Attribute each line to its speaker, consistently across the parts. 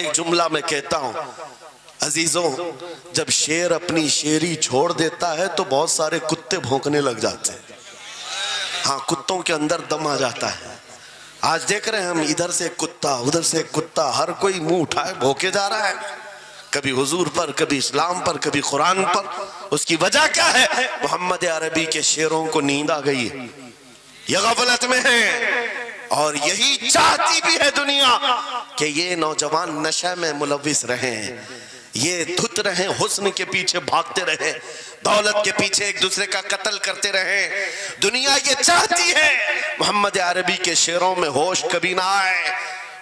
Speaker 1: ایک جملہ میں کہتا ہوں عزیزوں، جب شیر اپنی شیری چھوڑ دیتا ہے تو بہت سارے کتے بھونکنے لگ جاتے ہیں۔ ہاں، کتوں کے اندر دم آ جاتا ہے۔ آج دیکھ رہے ہیں ہم، ادھر سے کتا ادھر سے کتا، ہر کوئی منہ اٹھائے بھونکے جا رہا ہے، کبھی حضور پر، کبھی اسلام پر، کبھی قرآن پر۔ اس کی وجہ کیا ہے؟ محمد عربی کے شیروں کو نیند آ گئی ہے، یہ غفلت میں ہے، اور یہی چاہتی بھی ہے دنیا کہ یہ نوجوان نشہ میں ملوث رہیں، یہ دھت رہیں، حسن کے پیچھے بھاگتے رہیں، دولت کے پیچھے ایک دوسرے کا قتل کرتے رہیں۔ دنیا یہ چاہتی ہے محمد عربی کے شیروں میں ہوش کبھی نہ آئے،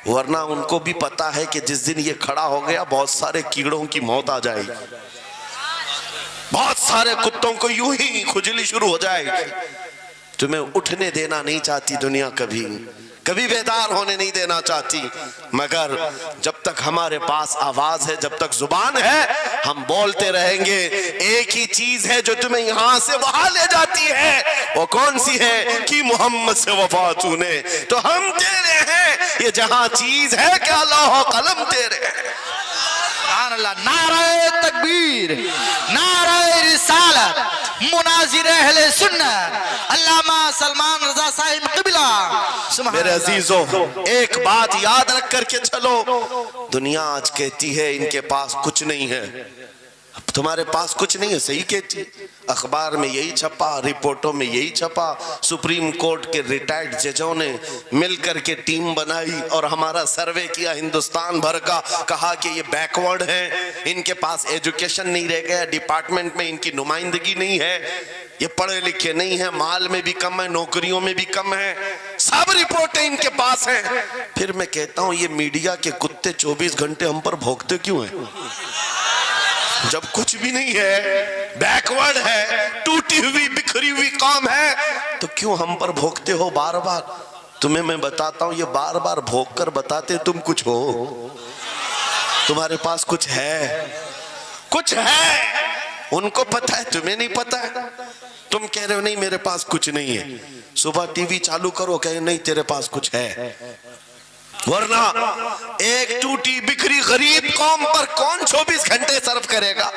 Speaker 1: ورنہ ان کو بھی پتا ہے کہ جس دن یہ کھڑا ہو گیا بہت سارے کیڑوں کی موت آ جائے گی، بہت سارے کتوں کو یوں ہی کھجلی شروع ہو جائے گی۔ تمہیں اٹھنے دینا نہیں چاہتی دنیا، کبھی بیدار ہونے نہیں دینا چاہتی، مگر جب تک ہمارے پاس آواز ہے، جب تک زبان ہے، ہم بولتے رہیں گے۔ ایک ہی چیز ہے جو تمہیں یہاں سے وہاں لے جاتی ہے، وہ کون سی ہے؟ کہ محمد سے وفا تو نے، تو ہم تیرے ہیں، یہ جہاں چیز ہے کہ لوح و قلم تیرے ہیں۔
Speaker 2: سبحان اللہ، نعرہ تکبیر، نعرہ رسالت، مناظر اہل سنت، علامہ سلمان رضا صاحب قبلہ۔
Speaker 1: میرے عزیزوں، ایک بات یاد رکھ کر کے چلو، دنیا آج کہتی ہے ان کے پاس کچھ نہیں ہے، تمہارے پاس کچھ نہیں ہے، صحیح کہتی، اخبار میں یہی چھپا، رپورٹوں میں یہی چھپا، سپریم کورٹ کے ریٹائرڈ ججوں نے مل کر کے ٹیم بنائی اور ہمارا سروے کیا ہندوستان بھر کا، کہا کہ یہ بیکورڈ ہیں، ان کے پاس ایجوکیشن نہیں رہ گیا، ڈپارٹمنٹ میں ان کی نمائندگی نہیں ہے، یہ پڑھے لکھے نہیں ہیں، مال میں بھی کم ہے، نوکریوں میں بھی کم ہے، سب رپورٹیں ان کے پاس ہیں۔ پھر میں کہتا ہوں یہ میڈیا کے کتے 24 گھنٹے ہم پر بھونکتے کیوں ہیں؟ جب کچھ بھی نہیں ہے، بیکورڈ ہے، ٹوٹی ہوئی بکھری ہوئی قوم ہے، تو کیوں ہم پر بھونکتے ہو بار بار؟ تمہیں میں بتاتا ہوں، یہ بار بار بھونک کر بتاتے تم کچھ ہو، تمہارے پاس کچھ ہے، کچھ ہے، ان کو پتہ ہے، تمہیں نہیں پتہ ہے۔ تم کہہ رہے ہو نہیں میرے پاس کچھ نہیں ہے، صبح ٹی وی چالو کرو کہے نہیں تیرے پاس کچھ ہے، ورنہ ایک ٹوٹی بکھری غریب قوم پر کون 24 گھنٹے صرف کرے گا؟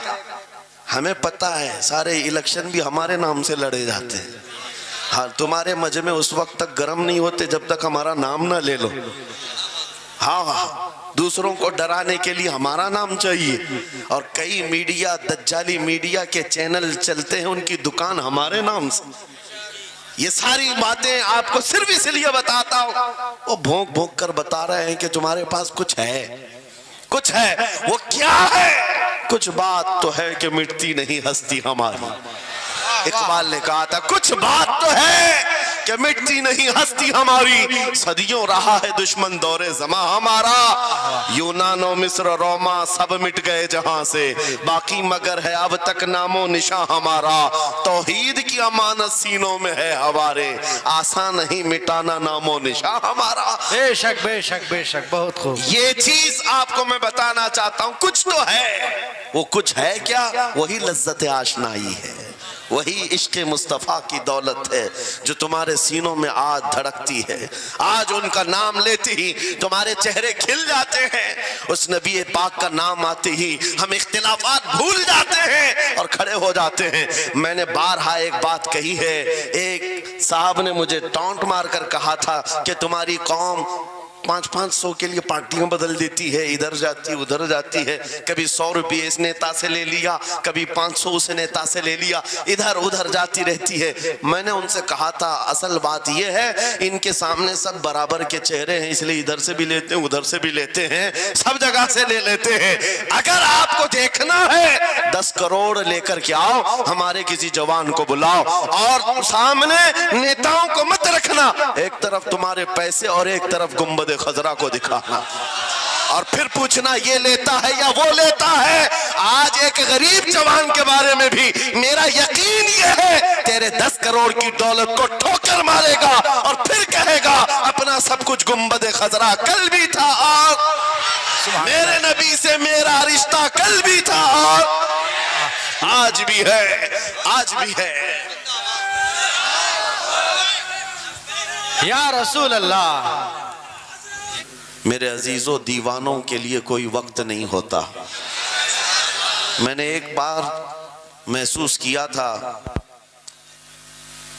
Speaker 1: ہمیں پتہ ہے، سارے الیکشن بھی ہمارے نام سے لڑے جاتے ہیں۔ ہاں، تمہارے مجمع اس وقت تک گرم نہیں ہوتے جب تک ہمارا نام نہ لے لو۔ ہاں، دوسروں کو ڈرانے کے لیے ہمارا نام چاہیے، اور کئی میڈیا، دجالی میڈیا کے چینل چلتے ہیں، ان کی دکان ہمارے نام سے۔ یہ ساری باتیں آپ کو صرف اس لیے بتاتا ہوں، وہ بھونک بھونک کر بتا رہے ہیں کہ تمہارے پاس کچھ ہے، کچھ ہے، وہ کیا ہے؟ کچھ بات تو ہے کہ مٹتی نہیں ہستی ہماری۔ اقبال نے کہا تھا کچھ بات تو ہے کہ مٹتی نہیں ہستی ہماری، صدیوں رہا ہے دشمن دور زماں ہمارا، یونان و مصر روما سب مٹ گئے جہاں سے، باقی مگر ہے اب تک نام و نشاں ہمارا، توحید کی امانت سینوں میں ہے ہمارے، آسان نہیں مٹانا نام و نشاں ہمارا۔
Speaker 2: بے شک بے شک بے شک، بہت خوب۔
Speaker 1: یہ چیز آپ کو میں بتانا چاہتا ہوں، کچھ تو ہے، وہ کچھ ہے کیا؟ وہی لذت آشنائی ہے، وہی عشق مصطفیٰ کی دولت ہے جو تمہارے سینوں میں آج دھڑکتی ہے۔ آج ان کا نام لیتے ہی تمہارے چہرے کھل جاتے ہیں، اس نبی پاک کا نام آتے ہی ہم اختلافات بھول جاتے ہیں اور کھڑے ہو جاتے ہیں۔ میں نے بارہا ایک بات کہی ہے، ایک صاحب نے مجھے ٹونٹ مار کر کہا تھا کہ تمہاری قوم 500 کے لیے پارٹیاں بدل دیتی ہے، ادھر جاتی ادھر جاتی ہے، کبھی 100 روپے اس نیتا سے لے لیا، کبھی 500 اس نیتا سے لے لیا، ادھر ادھر جاتی رہتی ہے۔ میں نے ان سے کہا تھا اصل بات یہ ہے ان کے سامنے سب برابر کے چہرے ہیں، اس لیے ادھر سے بھی لیتے ہیں ادھر سے بھی لیتے ہیں، سب جگہ سے لے لیتے ہیں۔ اگر آپ کو دیکھنا ہے 10 کروڑ لے کر کے آؤ، ہمارے کسی جوان کو بلاؤ، اور سامنے نیتاؤں کو مت رکھنا، ایک طرف تمہارے پیسے اور ایک طرف گنبد خضرا کو دکھانا، اور پھر پوچھنا یہ لیتا ہے یا وہ لیتا ہے۔ آج ایک غریب جوان کے بارے میں بھی میرا یقین یہ ہے تیرے 10 کروڑ کی دولت کو ٹھوکر مارے گا اور پھر کہے گا اپنا سب کچھ گنبد خضرا کل بھی تھا، اور میرے نبی سے میرا رشتہ کل بھی تھا اور آج بھی ہے، آج بھی ہے۔
Speaker 2: یا رسول اللہ،
Speaker 1: میرے عزیزوں، دیوانوں کے لیے کوئی وقت نہیں ہوتا۔ میں نے ایک بار محسوس کیا تھا،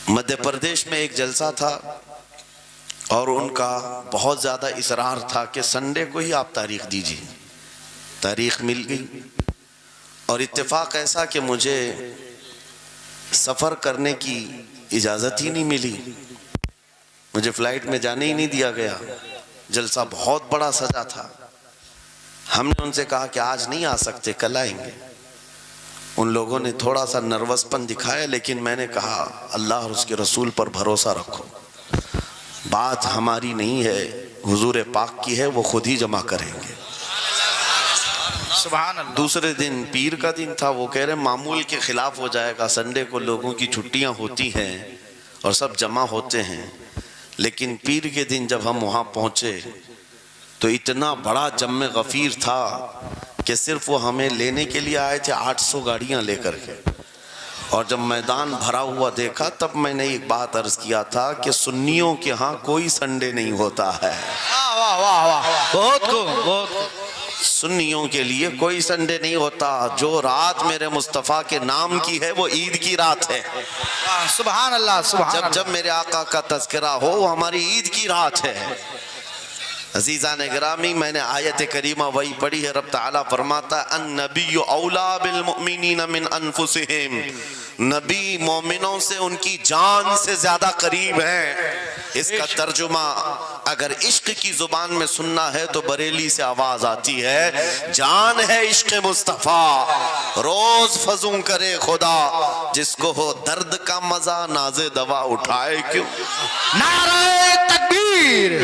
Speaker 1: مدھیہ پردیش میں ایک جلسہ تھا اور ان کا بہت زیادہ اصرار تھا کہ سنڈے کو ہی آپ تاریخ دیجیے۔ تاریخ مل گئی اور اتفاق ایسا کہ مجھے سفر کرنے کی اجازت ہی نہیں ملی، مجھے فلائٹ میں جانے ہی نہیں دیا گیا۔ جلسہ بہت بڑا سجا تھا۔ ہم نے ان سے کہا کہ آج نہیں آ سکتے، کل آئیں گے۔ ان لوگوں نے تھوڑا سا نروس پن دکھایا، لیکن میں نے کہا اللہ اور اس کے رسول پر بھروسہ رکھو، بات ہماری نہیں ہے، حضور پاک کی ہے، وہ خود ہی جمع کریں گے۔
Speaker 2: سبحان اللہ۔
Speaker 1: دوسرے دن پیر کا دن تھا، وہ کہہ رہے معمول کے خلاف ہو جائے گا، سنڈے کو لوگوں کی چھٹیاں ہوتی ہیں اور سب جمع ہوتے ہیں، لیکن پیر کے دن جب ہم وہاں پہنچے تو اتنا بڑا جم غفیر تھا کہ صرف وہ ہمیں لینے کے لیے آئے تھے 800 گاڑیاں لے کر کے، اور جب میدان بھرا ہوا دیکھا تب میں نے ایک بات عرض کیا تھا کہ سنیوں کے ہاں کوئی سنڈے نہیں ہوتا ہے۔
Speaker 2: واہ واہ واہ، بہت خوب بہت خوب۔
Speaker 1: سنیوں کے لیے کوئی سنڈے نہیں ہوتا۔ جو رات میرے مصطفیٰ کے نام کی ہے وہ عید کی رات ہے۔
Speaker 2: سبحان اللہ سبحان اللہ۔
Speaker 1: جب میرے آقا کا تذکرہ ہو وہ ہماری عید کی رات ہے۔ عزیزان گرامی، میں نے آیت کریمہ وہی پڑھی ہے، رب تعالیٰ فرماتا ہے النبی اولا بالمؤمنین من انفسہم، نبی مومنوں سے ان کی جان سے زیادہ قریب ہے۔ اس کا ترجمہ اگر عشق کی زبان میں سننا ہے تو بریلی سے آواز آتی ہے، جان ہے عشق مصطفیٰ، روز فزوں کرے خدا، جس کو ہو درد کا مزہ ناز دوا اٹھائے کیوں۔
Speaker 2: نعرہ تکبیر،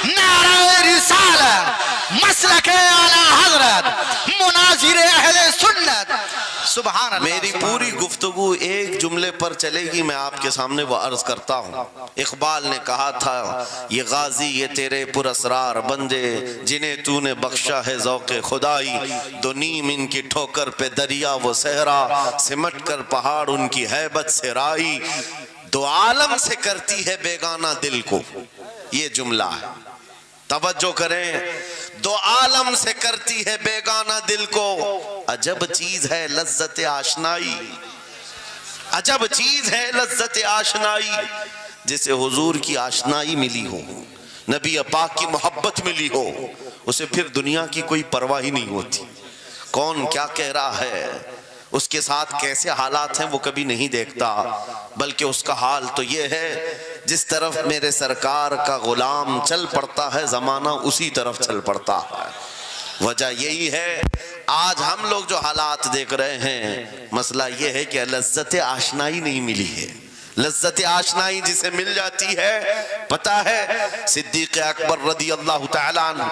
Speaker 2: نعرہ رسالت، مسلک اعلی حضرت، مناظر اہل سنت۔ سبحان اللہ۔
Speaker 1: میری پوری گفتگو ایک جملے پر چلے گی، میں آپ کے سامنے وہ عرض کرتا ہوں۔ اقبال نے کہا تھا یہ غازی یہ تیرے پر اسرار بندے، جنہیں تو نے بخشا ہے ذوق خدائی، دو نیم ان کی ٹھوکر پہ دریا وہ صحرا، سمٹ کر پہاڑ ان کی ہیبت سے رائی، دو عالم سے کرتی ہے بیگانہ دل کو۔ یہ جملہ ہے، توجہ کریں، دو عالم سے کرتی ہے بیگانہ دل کو، عجب چیز ہے لذت آشنائی، عجب چیز ہے لذت آشنائی، جسے حضور کی آشنائی ملی ہو، نبی پاک کی محبت ملی ہو، اسے پھر دنیا کی کوئی پرواہ ہی نہیں ہوتی۔ کون کیا کہہ رہا ہے، اس کے ساتھ کیسے حالات ہیں وہ کبھی نہیں دیکھتا، بلکہ اس کا حال تو یہ ہے جس طرف میرے سرکار کا غلام چل پڑتا ہے زمانہ اسی طرف چل پڑتا ہے۔ وجہ یہی ہے آج ہم لوگ جو حالات دیکھ رہے ہیں، مسئلہ یہ ہے کہ لذت آشنائی نہیں ملی ہے۔ لذت آشنائی جسے مل جاتی ہے، پتہ ہے صدیق اکبر رضی اللہ تعالیٰ عنہ،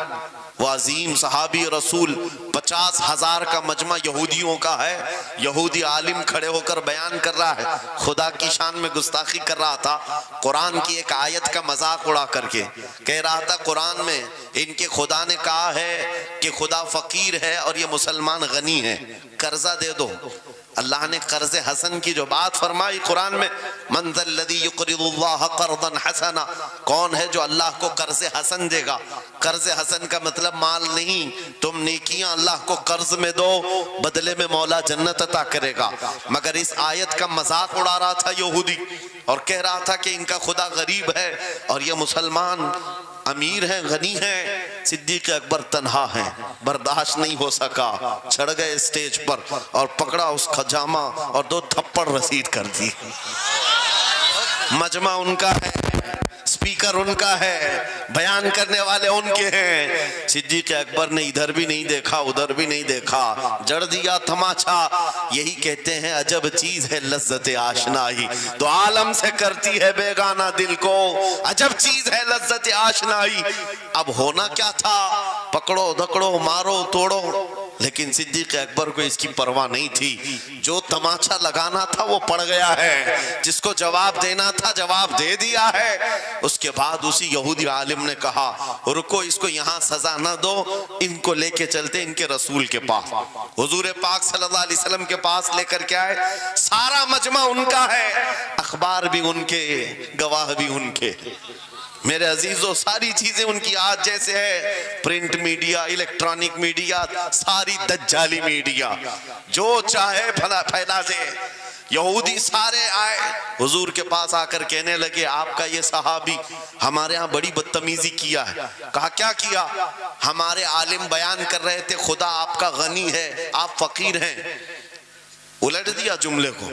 Speaker 1: وہ عظیم صحابی رسول، 50,000 کا مجمع یہودیوں کا ہے، یہودی عالم کھڑے ہو کر بیان کر رہا ہے، خدا کی شان میں گستاخی کر رہا تھا، قرآن کی ایک آیت کا مذاق اڑا کر کے کہہ رہا تھا قرآن میں ان کے خدا نے کہا ہے کہ خدا فقیر ہے اور یہ مسلمان غنی ہے، قرضہ دے دو۔ اللہ نے قرض حسن کی جو بات فرمائی قرآن میں، من ذا الذی یقرض اللہ قرضا حسنا، کون ہے جو اللہ کو قرض حسن دے گا۔ قرض حسن کا مطلب مال نہیں، تم نیکیاں اللہ کو قرض میں دو، بدلے میں مولا جنت عطا کرے گا۔ مگر اس آیت کا مذاق اڑا رہا تھا یہودی اور کہہ رہا تھا کہ ان کا خدا غریب ہے اور یہ مسلمان امیر ہیں، غنی ہیں۔ صدیق اکبر تنہا ہیں، برداشت نہیں ہو سکا، چڑھ گئے اسٹیج پر اور پکڑا اس خجامہ اور 2 تھپڑ رسید کر دی۔ مجمع ان کا ہے، سپیکر ان کا ہے، بیان کرنے والے ان کے ہیں۔ صدیق اکبر نے ادھر بھی نہیں دیکھا ادھر بھی نہیں دیکھا، جڑ دیا تماچا۔ یہی کہتے ہیں عجب چیز ہے لذت آشنائی، تو عالم سے کرتی ہے بیگانہ دل کو، عجب چیز ہے لذت آشنائی۔ اب ہونا کیا تھا، پکڑو دکڑو مارو توڑو، لیکن صدیق اکبر کو اس کی پرواہ نہیں تھی۔ جو تماچا لگانا تھا وہ پڑ گیا ہے، جس کو جواب دینا تھا جواب دے دیا ہے۔ اس کے بعد اسی یہودی عالم نے کہا رکو، اس کو یہاں سزا نہ دو، ان کو لے کے چلتے ان کے رسول کے پاس، حضور پاک صلی اللہ علیہ وسلم کے پاس لے کر کے آئے۔ سارا مجمع ان کا ہے، اخبار بھی ان کے، گواہ بھی ان کے، میرے عزیزوں ساری چیزیں ان کی آج جیسے ہے، پرنٹ میڈیا، الیکٹرانک میڈیا، ساری دجالی میڈیا، جو چاہے پھیلا دے۔ یہودی سارے آئے حضور کے پاس آ کر کہنے لگے آپ کا یہ صحابی ہمارے ہاں بڑی بدتمیزی کیا ہے۔ کہا کیا کیا؟ ہمارے عالم بیان کر رہے تھے خدا آپ کا غنی ہے، آپ فقیر ہیں۔ الٹ دیا جملے کو۔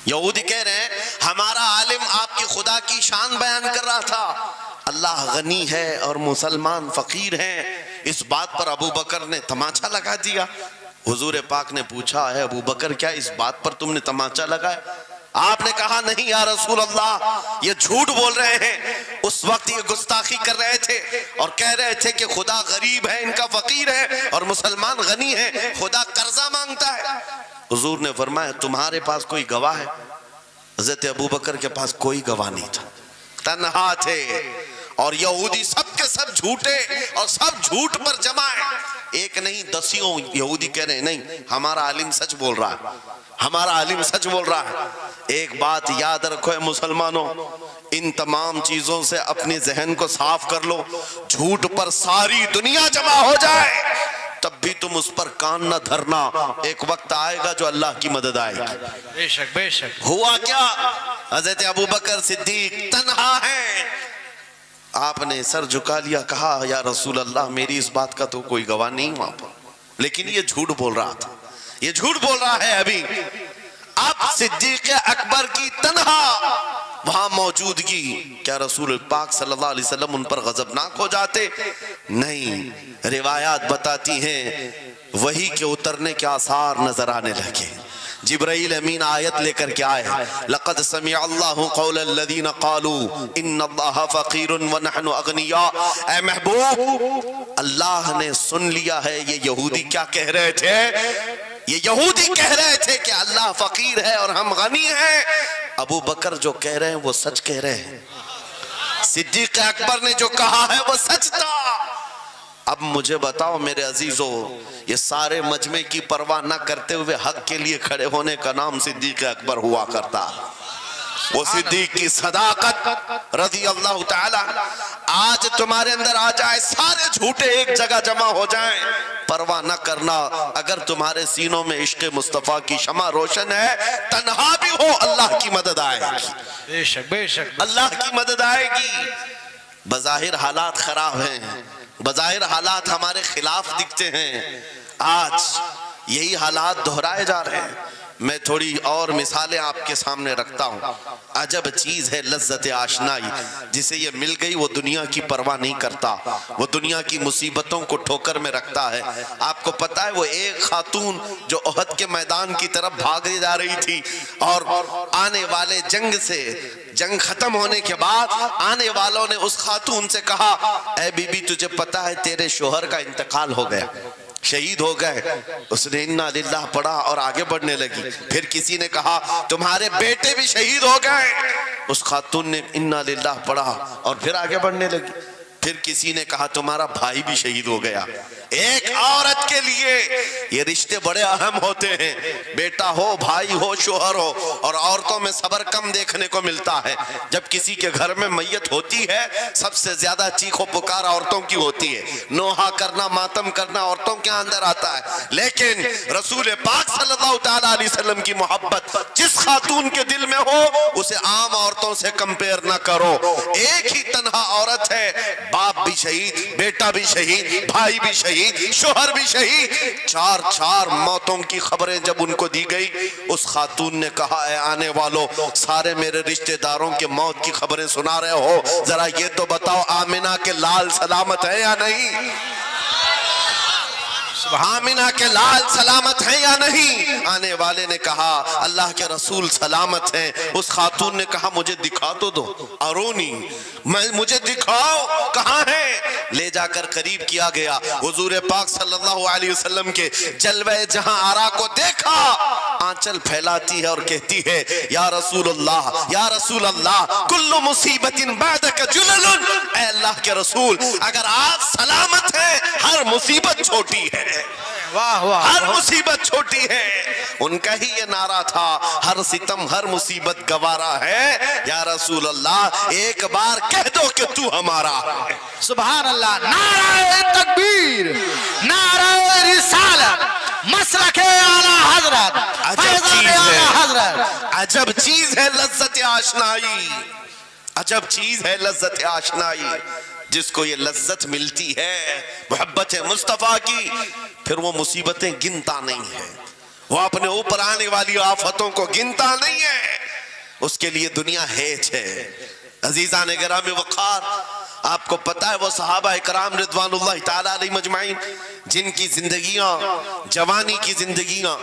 Speaker 1: یہودی کہہ رہے ہیں ہمارا عالم آپ کی خدا کی شان بیان کر رہا تھا، اللہ غنی ہے اور مسلمان فقیر ہیں۔ اس بات پر ابو بکر نے تماچا لگا دیا۔ حضور پاک نے پوچھا ہے ابو بکر کیا اس بات پر تم نے تماچا لگایا؟ آپ نے کہا نہیں یا رسول اللہ، یہ جھوٹ بول رہے ہیں۔ اس وقت یہ گستاخی کر رہے تھے اور کہہ رہے تھے کہ خدا غریب ہے، ان کا فقیر ہے، اور مسلمان غنی ہے، خدا قرضہ مانگتا ہے۔ حضور نے فرمایا تمہارے پاس کوئی گواہ ہے؟ حضرت ابو بکر کے پاس کوئی گواہ نہیں تھا، تنہا تھے، اور یہودی سب کے سب جھوٹے اور سب جھوٹ پر جمع ہے۔ ایک نہیں دسیوں یہودی کہہ رہے ہیں نہیں ہمارا عالم سچ بول رہا ہے، ہمارا عالم سچ بول رہا ہے۔ ایک بات یاد رکھو اے مسلمانوں، ان تمام چیزوں سے اپنے ذہن کو صاف کر لو۔ جھوٹ پر ساری دنیا جمع ہو جائے تب بھی تم اس پر کان نہ دھرنا، ایک وقت آئے گا جو اللہ کی مدد آئے گی۔
Speaker 2: بے شک بے شک۔
Speaker 1: ہوا کیا؟ حضرت ابو بکر صدیق تنہا ہیں، آپ نے سر جھکا لیا، کہا یا رسول اللہ میری اس بات کا تو کوئی گواہ نہیں وہاں پر، لیکن یہ جھوٹ بول رہا تھا، یہ جھوٹ بول رہا ہے ابھی۔ اب صدیق اکبر کی تنہا وہاں موجودگی، کیا رسول پاک صلی اللہ علیہ وسلم ان پر غضبناک ہو جاتے؟ نہیں، روایات بتاتی ہیں وحی کے اترنے کے آثار نظر آنے لگے۔ جبرائیل امین آیت لے کر کے آئے لقد سمع اللہ قول الذین قالوا ان اللہ فقیر ونحن اغنیاء۔ اے محبوب اللہ نے سن لیا ہے یہ یہودی کیا کہہ رہے تھے، یہ یہودی کہہ رہے تھے کہ اللہ فقیر ہے اور ہم غنی ہیں۔ ابو بکر جو کہہ رہے ہیں وہ سچ کہہ رہے ہیں، صدیق اکبر نے جو کہا ہے وہ سچ تھا۔ اب مجھے بتاؤ میرے عزیزو، یہ سارے مجمع کی پرواہ نہ کرتے ہوئے حق کے لیے کھڑے ہونے کا نام صدیق اکبر ہوا کرتا۔ وہ صدیق کی صداقت رضی اللہ تعالی آج تمہارے اندر آ جائے، سارے جھوٹے ایک جگہ جمع ہو جائیں، پرواہ نہ کرنا۔ اگر تمہارے سینوں میں عشق مصطفیٰ کی شمع روشن ہے، تنہا بھی ہو اللہ کی مدد آئے گی،
Speaker 2: بے شک بے شک،
Speaker 1: اللہ کی مدد آئے گی۔ بظاہر حالات خراب ہیں، بظاہر حالات ہمارے خلاف دکھتے ہیں، آج یہی حالات دہرائے جا رہے ہیں۔ میں تھوڑی اور مثالیں آپ کے سامنے رکھتا ہوں۔ عجب چیز ہے لذت آشنائی، جسے یہ مل گئی وہ دنیا کی پرواہ نہیں کرتا، وہ دنیا کی مصیبتوں کو ٹھوکر میں رکھتا ہے۔ آپ کو پتا ہے وہ ایک خاتون جو احد کے میدان کی طرف بھاگے جا رہی تھی، اور آنے والے جنگ سے، جنگ ختم ہونے کے بعد آنے والوں نے اس خاتون سے کہا اے بی بی تجھے پتا ہے تیرے شوہر کا انتقال ہو گیا، شہید ہو گئے۔ اس نے انا للہ پڑھا اور آگے بڑھنے لگی۔ پھر کسی نے کہا تمہارے بیٹے بھی شہید ہو گئے، اس خاتون نے انا للہ پڑھا اور پھر آگے بڑھنے لگی۔ پھر کسی نے کہا تمہارا بھائی بھی شہید ہو گیا۔ ایک عورت کے لیے یہ رشتے بڑے اہم ہوتے ہیں، بیٹا ہو، بھائی ہو، شوہر ہو، اور عورتوں میں صبر کم دیکھنے کو ملتا ہے۔ جب کسی کے گھر میں میت ہوتی ہے سب سے زیادہ چیخ و پکار عورتوں کی ہوتی ہے، نوحہ کرنا، ماتم کرنا عورتوں کے اندر آتا ہے۔ لیکن رسول پاک صلی اللہ تعالیٰ علیہ وسلم کی محبت جس خاتون کے دل میں ہو اسے عام عورتوں سے کمپیر نہ کرو۔ ایک ہی تنہا عورت ہے، باپ بھی شہید، بیٹا بھی شہید، بھائی بھی شہید، شوہر بھی شہید، چار موتوں کی خبریں جب ان کو دی گئی، اس خاتون نے کہا اے آنے والوں، سارے میرے رشتہ داروں کے موت کی خبریں سنا رہے ہو، ذرا یہ تو بتاؤ آمنہ کے لال سلامت ہے یا نہیں؟ آمنہ کے لال سلامت ہیں یا نہیں؟ آنے والے نے کہا اللہ کے رسول سلامت ہیں۔ اس خاتون نے کہا مجھے دکھا تو دو، ارونی، مجھے دکھاؤ کہاں ہیں؟ لے جا کر قریب کیا گیا، حضور پاک صلی اللہ علیہ وسلم کے جلوہ جہاں آرا کو دیکھا، آنچل پھیلاتی ہے اور کہتی ہے یا رسول اللہ، یا رسول اللہ، کل مصیبت بعدک جلل۔ اے اللہ کے رسول اگر آپ سلامت ہیں ہر مصیبت چھوٹی ہے۔
Speaker 2: واہ واہ
Speaker 1: ہر مصیبت چھوٹی ہے. ان کا ہی یہ نعرہ تھا, ہر ستم ہر مصیبت گوارا ہے, یا رسول اللہ ایک بار کہہ دو کہ تو ہمارا ہے.
Speaker 2: سبحان اللہ. نعرہ تکبیر, نعرہ رسالت, مسلک اعلی حضرت,
Speaker 1: عجب
Speaker 2: فیضان
Speaker 1: چیز ہے,
Speaker 2: اعلی حضرت.
Speaker 1: عجب چیز ہے لذت آشنائی, عجب چیز ہے لذت آشنائی. جس کو یہ لذت ملتی ہے محبت مصطفیٰ کی, پھر وہ مصیبتیں گنتا نہیں ہے, وہ اپنے اوپر آنے والی آفتوں کو گنتا نہیں ہے. اس کے لیے دنیا ہیچ ہے. عزیزان گرامی وقار, آپ کو پتا ہے وہ صحابہ اکرام رضوان اللہ تعالی علیہ مجمعین جن کی زندگیاں, جوانی کی زندگیاں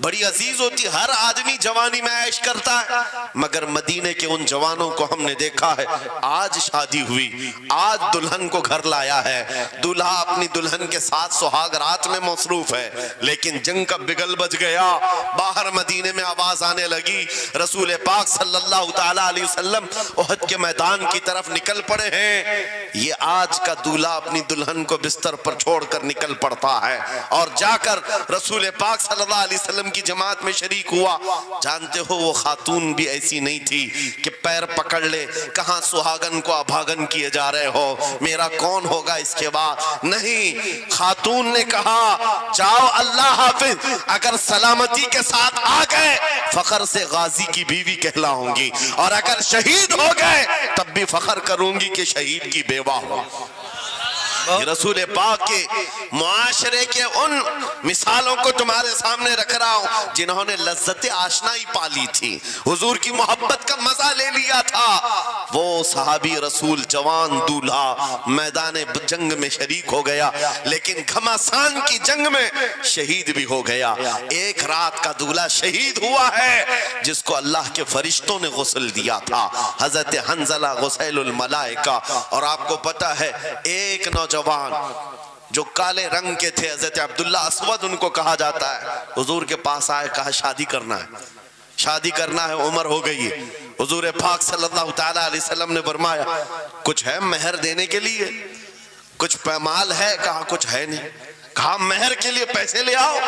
Speaker 1: بڑی عزیز ہوتی. ہر آدمی جوانی میں عیش کرتا ہے, مگر مدینے کے ان جوانوں کو ہم نے دیکھا ہے, آج شادی ہوئی, آج دلہن کو گھر لایا ہے, دلہا اپنی دلہن کے ساتھ سہاگ رات میں مصروف ہے, لیکن جنگ کا بگل بج گیا, باہر مدینے میں آواز آنے لگی, رسول پاک صلی اللہ تعالی علیہ وسلم احد کے میدان کی طرف نکل پڑے ہیں. یہ آج کا دولہا اپنی دلہن کو بستر پر چھوڑ کر نکل پڑتا ہے اور جا کر رسول پاک صلی اللہ علیہ وسلم کی جماعت میں شریک ہوا. جانتے ہو وہ خاتون بھی ایسی نہیں تھی کہ پیر پکڑ لے, کہاں سہاگن کو ابھاگن کیے جا رہے ہو, میرا کون ہوگا اس کے بعد. نہیں, خاتون نے کہا جاؤ اللہ حافظ, اگر سلامتی کے ساتھ آ گئے فخر سے غازی کی بیوی کہلاؤں گی, اور اگر شہید ہو گئے تب بھی فخر کروں گی کہ شہید کی بیوہ ہو. رسول پاک کے معاشرے کے ان مثالوں کو تمہارے سامنے رکھ رہا ہوں جنہوں نے لذت آشنائی پالی تھی, حضور کی محبت کا مزہ لے لیا تھا. وہ صحابی رسول جوان دولہا میدان جنگ میں شریک ہو گیا, لیکن گھمسان کی جنگ میں شہید بھی ہو گیا. ایک رات کا دولہا شہید ہوا ہے جس کو اللہ کے فرشتوں نے غسل دیا تھا, حضرت حنظلہ غسیل الملائکہ. اور آپ کو پتا ہے ایک نوجوان جو کالے رنگ کے تھے, حضرت عبداللہ اسود ان کو کہا جاتا ہے, حضور کے پاس آئے, کہا شادی کرنا ہے, شادی کرنا ہے, عمر ہو گئی ہے. حضور پاک صلی اللہ تعالی علیہ وسلم نے فرمایا کچھ ہے مہر دینے کے لیے, کچھ پیمال ہے, کہا کچھ ہے نہیں. کہا مہر کے لیے پیسے لے آؤ,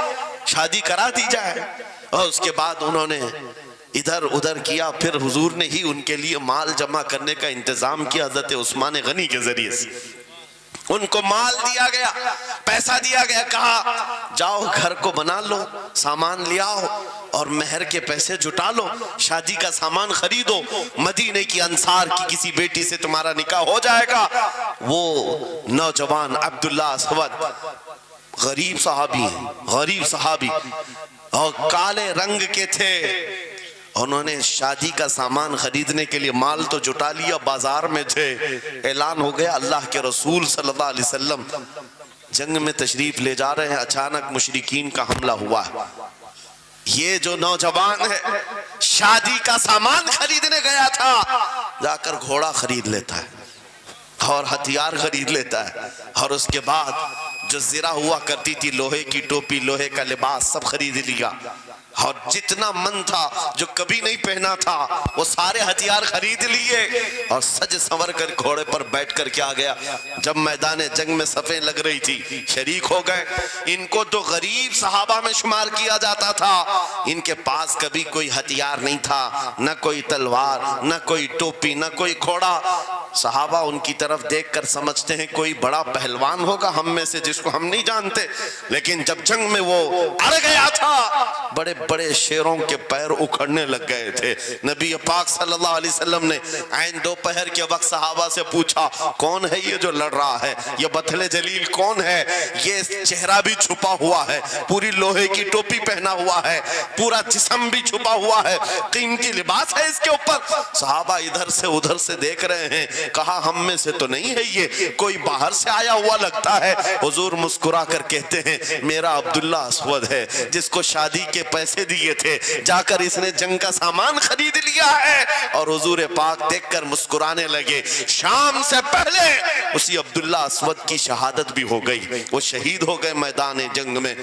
Speaker 1: شادی کرا دی جائے. اور اس کے بعد انہوں نے ادھر ادھر کیا, پھر حضور نے ہی ان کے لیے مال جمع کرنے کا انتظام کیا حضرت عثمان غنی کے ذریعے سے. ان کو مال دیا گیا, پیسہ دیا گیا, کہا جاؤ گھر کو بنا لو, سامان لے آؤ اور مہر کے پیسے جٹا لو, شادی کا سامان خریدو, مدینے کی انصار کی کسی بیٹی سے تمہارا نکاح ہو جائے گا. وہ نوجوان عبداللہ اسود غریب صحابی ہیں, غریب صحابی, اور کالے رنگ کے تھے. انہوں نے شادی کا سامان خریدنے کے لیے مال تو جٹا لیا, بازار میں تھے, اعلان ہو گیا اللہ کے رسول صلی اللہ علیہ وسلم جنگ میں تشریف لے جا رہے ہیں, اچانک مشرکین کا حملہ ہوا ہے. یہ جو نوجوان ہے شادی کا سامان خریدنے گیا تھا, جا کر گھوڑا خرید لیتا ہے اور ہتھیار خرید لیتا ہے, اور اس کے بعد جو زرہ ہوا کرتی تھی, لوہے کی ٹوپی, لوہے کا لباس سب خرید لیا, اور جتنا من تھا جو کبھی نہیں پہنا تھا وہ سارے ہتھیار خرید لیے, اور سج سنور کر گھوڑے پر بیٹھ کر کیا گیا. جب میدان جنگ میں صفیں لگ رہی تھی شریک ہو گئے. ان کو تو غریب صحابہ میں شمار کیا جاتا تھا, ان کے پاس کبھی کوئی ہتھیار نہیں تھا, نہ کوئی تلوار, نہ کوئی ٹوپی, نہ کوئی گھوڑا. صحابہ ان کی طرف دیکھ کر سمجھتے ہیں کوئی بڑا پہلوان ہوگا ہم میں سے جس کو ہم نہیں جانتے, لیکن جب جنگ میں وہ اڑ گیا تھا بڑے بڑے شیروں کے پیر اکھڑنے لگ گئے تھے. نبی پاک صلی اللہ علیہ وسلم نے عین دوپہر کے وقت صحابہ سے پوچھا کون ہے یہ جو لڑ رہا ہے, یہ بطل جلیل کون ہے, یہ چہرہ بھی چھپا ہوا ہے, پوری لوہے کی ٹوپی پہنا ہوا ہے, پورا جسم بھی چھپا ہوا ہے, قیمتی لباس ہے اس کے اوپر. صحابہ ادھر سے ادھر سے دیکھ رہے ہیں, کہا ہم میں سے تو نہیں ہے, یہ کوئی باہر سے آیا ہوا لگتا ہے. حضور مسکرا کر کہتے ہیں میرا عبداللہ اسود ہے جس کو شادی کے پیسے دیے تھے, جا کر اس نے جنگ کا سامان خرید لیا ہے. اور حضور پاک دیکھ کر مسکرانے لگے. شام سے پہلے اسی عبداللہ اسود کی شہادت بھی ہو گئی, وہ شہید ہو گئے میدان جنگ میں.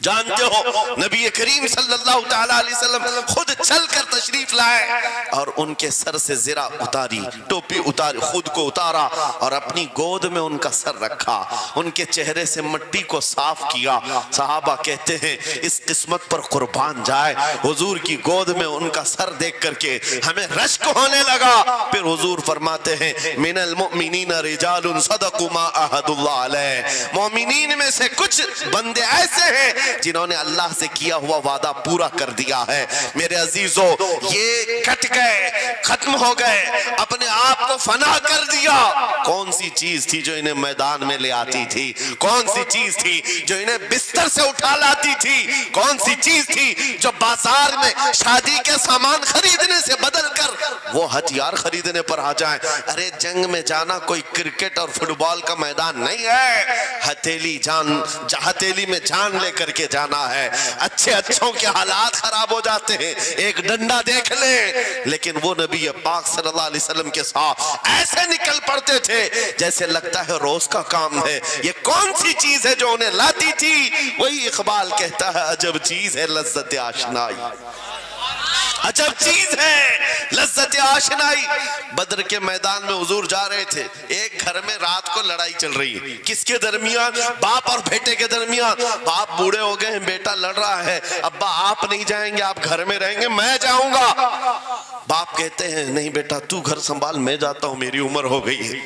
Speaker 1: جانتے ہو نبی کریم صلی اللہ تعالی علیہ وسلم خود چل کر تشریف لائے اور ان کے سر سے زرہ اتاری, ٹوپی اتاری. خود کو اتارا اور اپنی گود میں ان کا سر رکھا، ان کے چہرے سے مٹی کو صاف کیا۔ صحابہ کہتے ہیں اس قسمت پر قربان جائے، حضور کی گود میں ان کا سر دیکھ کر کے ہمیں رشک ہونے لگا۔ پھر حضور فرماتے ہیں من المؤمنین رجال صدقوا ما عاہدوا اللہ علیہ، مومنین میں سے کچھ بندے ایسے ہیں جنہوں نے اللہ سے کیا ہوا وعدہ پورا کر دیا ہے۔ میرے عزیزو، یہ کٹ گئے، ختم ہو گئے، اپنے آپ کو فنا کر دیا۔ کون سی چیز تھی جو انہیں میدان میں لے آتی تھی؟ کون سی چیز تھی جو انہیں بستر سے اٹھا لاتی تھی؟ کون سی چیز تھی جو بازار میں شادی کے سامان خریدنے سے بدل کر وہ ہتھیار خریدنے پر آ جائیں؟ ارے جنگ میں جانا کوئی کرکٹ اور فٹ بال کا میدان نہیں ہے، ہتھیلی میں جان لے کر کے جانا ہے۔ اچھوں کے حالات خراب ہو جاتے ہیں، ایک ڈنڈا دیکھ لیں، لیکن وہ نبی پاک صلی اللہ علیہ وسلم کے ساتھ ایسے نکل پڑتے تھے جیسے لگتا ہے روز کا کام ہے۔ یہ کون سی چیز ہے جو انہیں لاتی تھی؟ وہی اقبال کہتا ہے عجب چیز ہے لذت آشنائی، عجب چیز ہے لذت آشنائی۔ بدر کے میدان میں حضور جا رہے تھے، ایک گھر میں رات کو لڑائی چل رہی ہے، کس کے درمیان؟ باپ اور بیٹے کے درمیان۔ باپ بوڑھے ہو گئے ہیں، بیٹا لڑ رہا ہے، ابا آپ نہیں جائیں گے، آپ گھر میں رہیں گے، میں جاؤں گا۔ باپ کہتے ہیں نہیں بیٹا تو گھر سنبھال، میں جاتا ہوں، میری عمر ہو گئی ہے،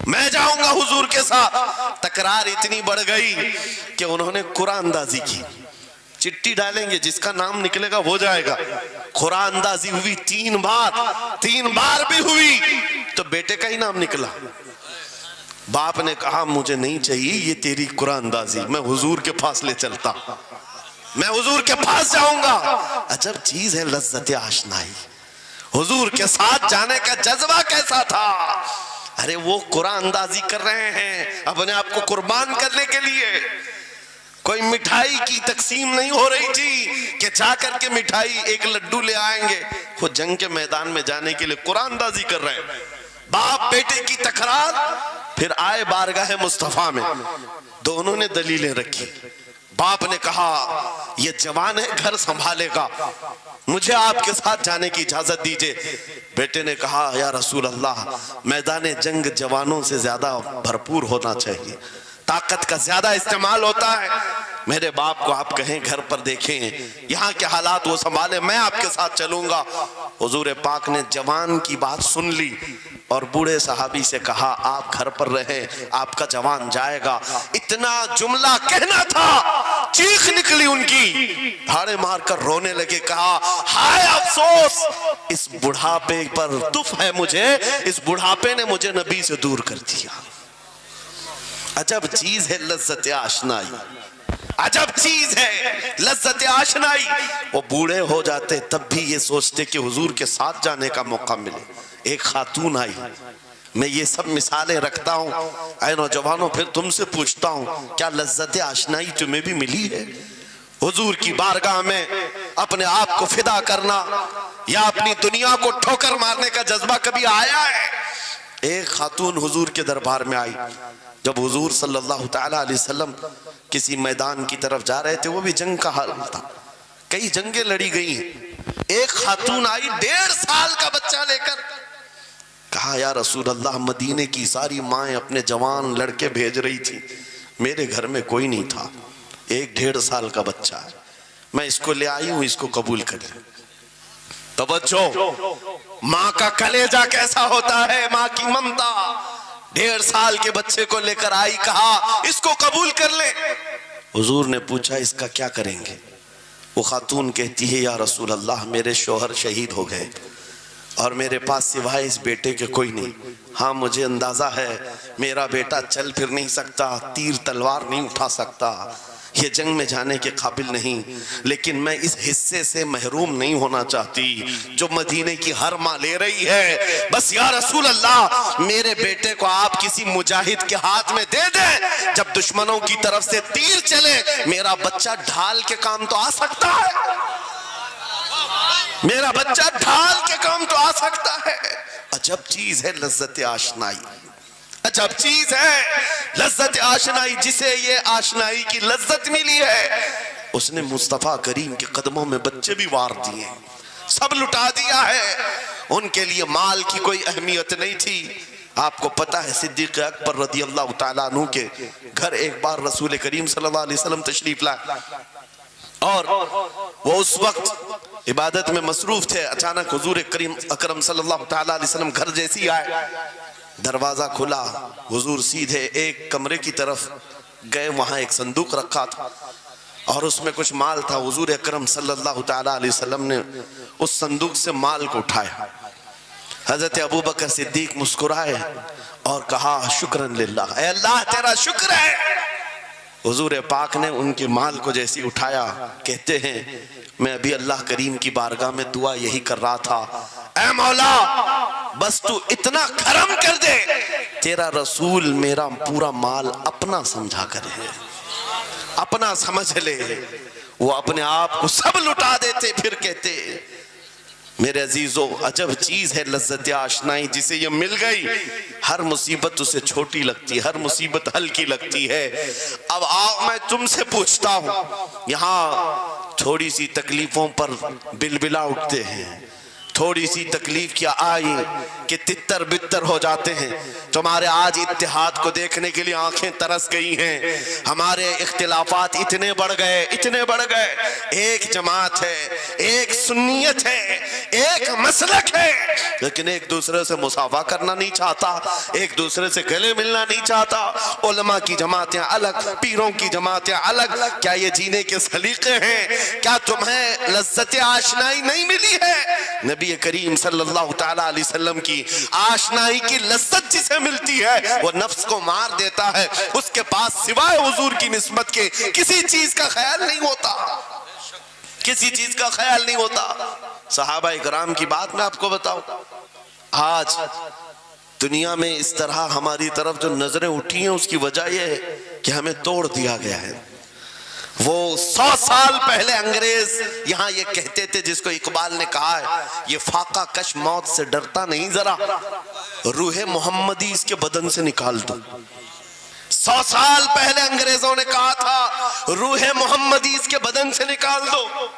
Speaker 1: میں جاؤں گا حضور کے ساتھ۔ تکرار اتنی بڑھ گئی کہ انہوں نے قرآن اندازی کی، چٹی ڈالیں گے جس کا نام نکلے گا وہ جائے گا۔ قرآن اندازی ہوئی تین بار بھی ہوئی تو بیٹے کا ہی نام نکلا۔ باپ نے کہا مجھے نہیں چاہیے یہ تیری قرآن اندازی، میں حضور کے پاس لے چلتا، میں حضور کے پاس جاؤں گا۔ عجب چیز ہے لذت آشنائی۔ حضور کے ساتھ جانے کا جذبہ کیسا تھا؟ ارے وہ قرآن اندازی کر رہے ہیں اپنے آپ کو قربان کرنے کے لیے، کوئی مٹھائی کی تقسیم نہیں ہو رہی تھی کہ جا کر کے مٹھائی ایک لڈو لے آئیں گے، وہ جنگ کے میدان میں جانے کے لیے قرآن اندازی کر رہے ہیں۔ باپ بیٹے کی تکرار، پھر آئے بارگاہ مصطفیٰ میں، دونوں نے دلیلیں رکھی۔ باپ نے کہا یہ جوان ہے گھر سنبھالے گا، مجھے آپ کے ساتھ جانے کی اجازت دیجئے۔ بیٹے نے کہا یا رسول اللہ میدان جنگ جوانوں سے زیادہ بھرپور ہونا چاہیے، طاقت کا زیادہ استعمال ہوتا ہے، میرے باپ کو آپ کہیں گھر پر دیکھیں، یہاں کے حالات وہ سنبھالیں، میں آپ کے ساتھ چلوں گا۔ حضور پاک نے جوان کی بات سن لی اور بوڑھے صحابی سے کہا آپ گھر پر رہیں، آپ کا جوان جائے گا۔ اتنا جملہ کہنا تھا، چیخ نکلی ان کی، دھاڑے مار کر رونے لگے، کہا ہائے افسوس، اس بڑھاپے پر تف ہے مجھے، اس بڑھاپے نے مجھے نبی سے دور کر دیا۔ عجب چیز ہے لذت آشنائی، عجب چیز ہے لذت آشنائی۔ وہ بوڑھے ہو جاتے تب بھی یہ سوچتے کہ حضور کے ساتھ جانے کا موقع ملے۔ ایک خاتون آئی، میں یہ سب مثالیں رکھتا ہوں، اے نوجوانوں پھر تم سے پوچھتا ہوں کیا لذت آشنائی تمہیں بھی ملی ہے؟ حضور کی بارگاہ میں اپنے آپ کو فدا کرنا یا اپنی دنیا کو ٹھوکر مارنے کا جذبہ کبھی آیا ہے؟ ایک خاتون حضور کے دربار میں آئی، جب حضور صلی اللہ تعالیٰ علیہ وسلم کسی میدان کی طرف جا رہے تھے، وہ بھی جنگ کا حال تھا، کئی جنگیں لڑی گئی ہیں۔ ایک خاتون آئی 1.5 سال کا بچہ لے کر، کہا یا رسول اللہ مدینے کی ساری مائیں اپنے جوان لڑکے بھیج رہی تھی، میرے گھر میں کوئی نہیں تھا، ایک 1.5 سال کا بچہ ہے، میں اس کو لے آئی ہوں، اس کو قبول کر لیں۔ توجہ، ماں کا کلیجہ کیسا ہوتا ہے، ماں کی ممتا۔ 1.5 سال کے بچے کو لے کر آئی، کہا اس کو قبول کر لیں۔ حضور نے پوچھا اس کا کیا کریں گے؟ وہ خاتون کہتی ہے یا رسول اللہ میرے شوہر شہید ہو گئے اور میرے پاس سوائے اس بیٹے کے کوئی نہیں۔ ہاں مجھے اندازہ ہے میرا بیٹا چل پھر نہیں سکتا، تیر تلوار نہیں اٹھا سکتا، یہ جنگ میں جانے کے قابل نہیں، لیکن میں اس حصے سے محروم نہیں ہونا چاہتی جو مدینے کی ہر ماں لے رہی ہے۔ بس یا رسول اللہ میرے بیٹے کو آپ کسی مجاہد کے ہاتھ میں دے دیں، جب دشمنوں کی طرف سے تیر چلے میرا بچہ ڈھال کے کام تو آ سکتا ہے، میرا بچہ ڈھال کے کام تو آ سکتا ہے۔ عجب چیز ہے لذت آشنائی، عجب چیز ہے لذت آشنائی۔ جسے یہ آشنائی کی لذت ملی ہے اس نے مصطفیٰ کریم کے قدموں میں بچے بھی وار دیے، سب لٹا دیا ہے۔ ان کے لیے مال کی کوئی اہمیت نہیں تھی، آپ کو پتہ ہے صدیق اکبر رضی اللہ تعالیٰ عنہ کے گھر ایک بار رسول کریم صلی اللہ علیہ وسلم تشریف لائے اور وہ اس وقت عبادت میں مصروف تھے. اچانک حضور کریم اکرم صلی اللہ تعالیٰ علیہ وسلم گھر جیسی آئے, دروازہ کھلا, حضور سیدھے ایک کمرے کی طرف گئے. وہاں ایک صندوق رکھا تھا اور اس میں کچھ مال تھا. حضور اکرم صلی اللہ تعالیٰ علیہ وسلم نے اس صندوق سے مال کو اٹھایا. حضرت ابوبکر صدیق مسکرائے اور کہا شکرن للہ, اے اللہ تیرا شکر ہے. حضور پاک نے ان کے مال کو جیسی اٹھایا, کہتے ہیں میں ابھی اللہ کریم کی بارگاہ میں دعا یہی کر رہا تھا, اے مولا بس تو اتنا کرم کر دے, تیرا رسول میرا پورا مال اپنا سمجھا کرے, اپنا سمجھ لے. وہ اپنے آپ کو سب لٹا دیتے, پھر کہتے میرے عزیزو عجب چیز ہے لذت آشنائی, جسے یہ مل گئی ہر مصیبت اسے چھوٹی لگتی ہے, ہر مصیبت ہلکی لگتی ہے. اب آؤ میں تم سے پوچھتا ہوں, یہاں تھوڑی سی تکلیفوں پر بلبلا اٹھتے ہیں, تھوڑی سی تکلیف کیا آئی کہ تتر بتر ہو جاتے ہیں. تمہارے آج اتحاد کو دیکھنے کے لیے آنکھیں ترس گئی ہیں. ہمارے اختلافات اتنے بڑھ گئے, اتنے بڑھ گئے. ایک جماعت ہے, ایک سنیت ہے, ایک مسلک ہے, لیکن ایک دوسرے سے مصافحہ کرنا نہیں چاہتا, ایک دوسرے سے گلے ملنا نہیں چاہتا. علماء کی جماعتیں الگ, پیروں کی جماعتیں الگ. کیا یہ جینے کے سلیقے ہیں؟ کیا تمہیں لذت آشنائی نہیں ملی ہے؟ نبی کریم صلی اللہ تعالیٰ علیہ وسلم کی آشنائی کی لذت جسے ملتی ہے وہ نفس کو مار دیتا ہے. اس کے پاس سوائے حضور کی نسبت کے کسی چیز کا خیال نہیں ہوتا, کسی چیز کا خیال نہیں ہوتا. صحابہ اکرام کی بات میں آپ کو بتاؤں, آج دنیا میں اس طرح ہماری طرف جو نظریں اٹھی ہیں اس کی وجہ یہ ہے کہ ہمیں توڑ دیا گیا ہے. وہ 100 سال پہلے انگریز یہاں یہ کہتے تھے, جس کو اقبال نے کہا ہے یہ فاقہ کش موت سے ڈرتا نہیں, ذرا روح محمدی اس کے بدن سے نکال دو. 100 سال پہلے انگریزوں نے کہا تھا روح محمدی اس کے بدن سے نکال دو.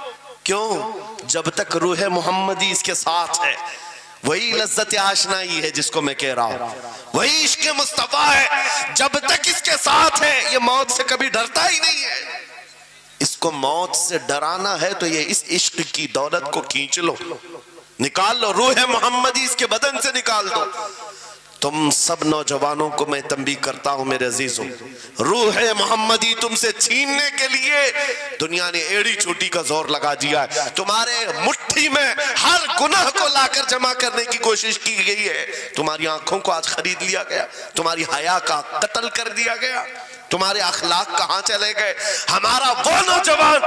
Speaker 1: کیوں؟ جب تک روح محمدی اس کے ساتھ ہے وہی لذت آشنائی ہے جس کو میں کہہ رہا ہوں, وہی عشق مصطفیٰ ہے. جب تک اس کے ساتھ ہے یہ موت سے کبھی ڈرتا ہی نہیں ہے. اس کو موت سے ڈرانا ہے تو یہ اس عشق کی دولت کو کھینچ لو, نکال لو, روح محمدی اس کے بدن سے نکال دو. تم سب نوجوانوں کو میں تنبیہ کرتا ہوں میرے عزیزوں, روح محمدی تم سے چھیننے کے لیے دنیا نے ایڑی چوٹی کا زور لگا دیا ہے. تمہارے مٹھی میں ہر گناہ کو لا کر جمع کرنے کی کوشش کی گئی ہے. تمہاری آنکھوں کو آج خرید لیا گیا, تمہاری حیا کا قتل کر دیا گیا, تمہارے اخلاق کہاں چلے گئے. ہمارا وہ نوجوان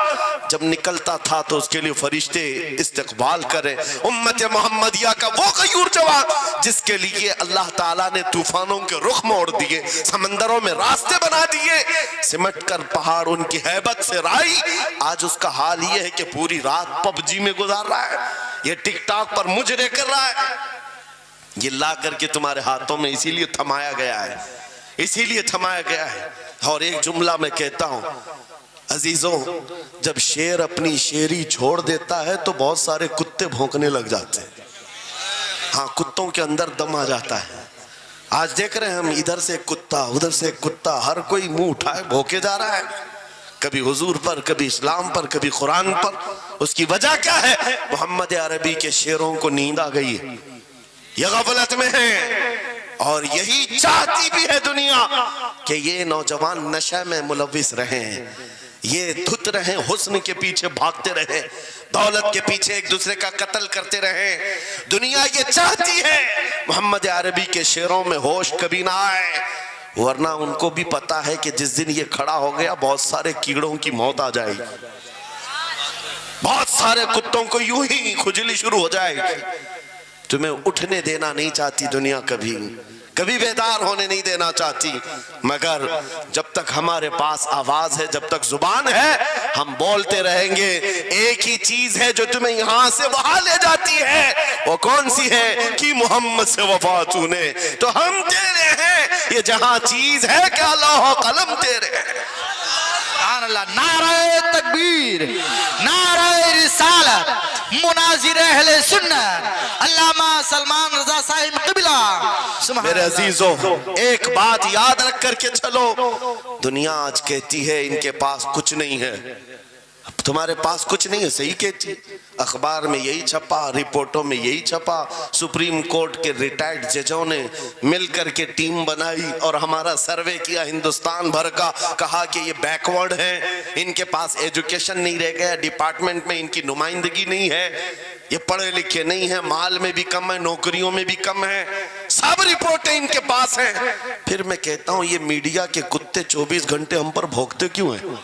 Speaker 1: جب نکلتا تھا تو اس کے لیے فرشتے استقبال کرے. امت محمدیہ کا وہ غیور جوان جس کے لیے اللہ تعالیٰ نے طوفانوں کے رخ موڑ دیے, سمندروں میں راستے بنا دیے, سمٹ کر پہاڑ ان کی ہیبت سے رائی. آج اس کا حال یہ ہے کہ پوری رات پب جی میں گزار رہا ہے, یہ ٹک ٹاک پر مجرے کر رہا ہے. یہ لا کر کے تمہارے ہاتھوں میں اسی لیے تھمایا گیا ہے, اسی لیے تھمایا گیا ہے. اور ایک جملہ میں کہتا ہوں عزیزوں, جب شیر اپنی شیری چھوڑ دیتا ہے تو بہت سارے کتے بھونکنے لگ جاتے ہیں. ہاں, کتوں کے اندر دم آ جاتا ہے. آج دیکھ رہے ہیں ہم, ادھر سے کتا, ادھر سے کتا, ہر کوئی منہ اٹھائے بھونکے جا رہا ہے, کبھی حضور پر, کبھی اسلام پر, کبھی قرآن پر. اس کی وجہ کیا ہے؟ محمد عربی کے شیروں کو نیند آ گئی ہے, یہ غفلت میں ہے. اور یہی چاہتی بھی ہے دنیا کہ یہ نوجوان نشہ میں ملوث رہیں, یہ دھت رہیں, حسن کے پیچھے بھاگتے رہیں, دولت کے پیچھے ایک دوسرے کا قتل کرتے رہیں. دنیا یہ چاہتی ہے محمد عربی کے شعروں میں ہوش کبھی نہ آئے, ورنہ ان کو بھی پتا ہے کہ جس دن یہ کھڑا ہو گیا بہت سارے کیڑوں کی موت آ جائے گی, بہت سارے کتوں کو یوں ہی کھجلی شروع ہو جائے گی. تمہیں اٹھنے دینا نہیں چاہتی دنیا, کبھی بیدار ہونے نہیں دینا چاہتی, مگر جب تک ہمارے پاس آواز ہے, جب تک زبان ہے, ہم بولتے رہیں گے. ایک ہی چیز ہے جو تمہیں یہاں سے وہاں لے جاتی ہے, وہ کون سی ہے؟ کہ محمد سے وفا تونے تو ہم تیرے ہیں. یہ جہاں چیز ہے کہ لوح و قلم تیرے ہیں.
Speaker 2: اللہ نعرہ تکبیر نعرہ رسالت مناظر اہل سنت علامہ سلمان رضا صاحب قبلہ
Speaker 1: میرے عزیزوں ایک بات یاد رکھ کر کے چلو، دنیا آج کہتی ہے ان کے پاس کچھ نہیں ہے، تمہارے پاس کچھ نہیں ہے، صحیح کہتی، اخبار میں یہی چھپا، رپورٹوں میں یہی چھپا، سپریم کورٹ کے ریٹائرڈ ججوں نے مل کر کے ٹیم بنائی اور ہمارا سروے کیا ہندوستان بھر کا، کہا کہ یہ بیکورڈ ہیں، ان کے پاس ایجوکیشن نہیں رہ گیا، ڈپارٹمنٹ میں ان کی نمائندگی نہیں ہے، یہ پڑھے لکھے نہیں ہیں، مال میں بھی کم ہے، نوکریوں میں بھی کم ہے، سب رپورٹیں ان کے پاس ہیں۔ پھر میں کہتا ہوں یہ میڈیا کے کتے 24 گھنٹے ہم پر بھونکتے کیوں ہیں؟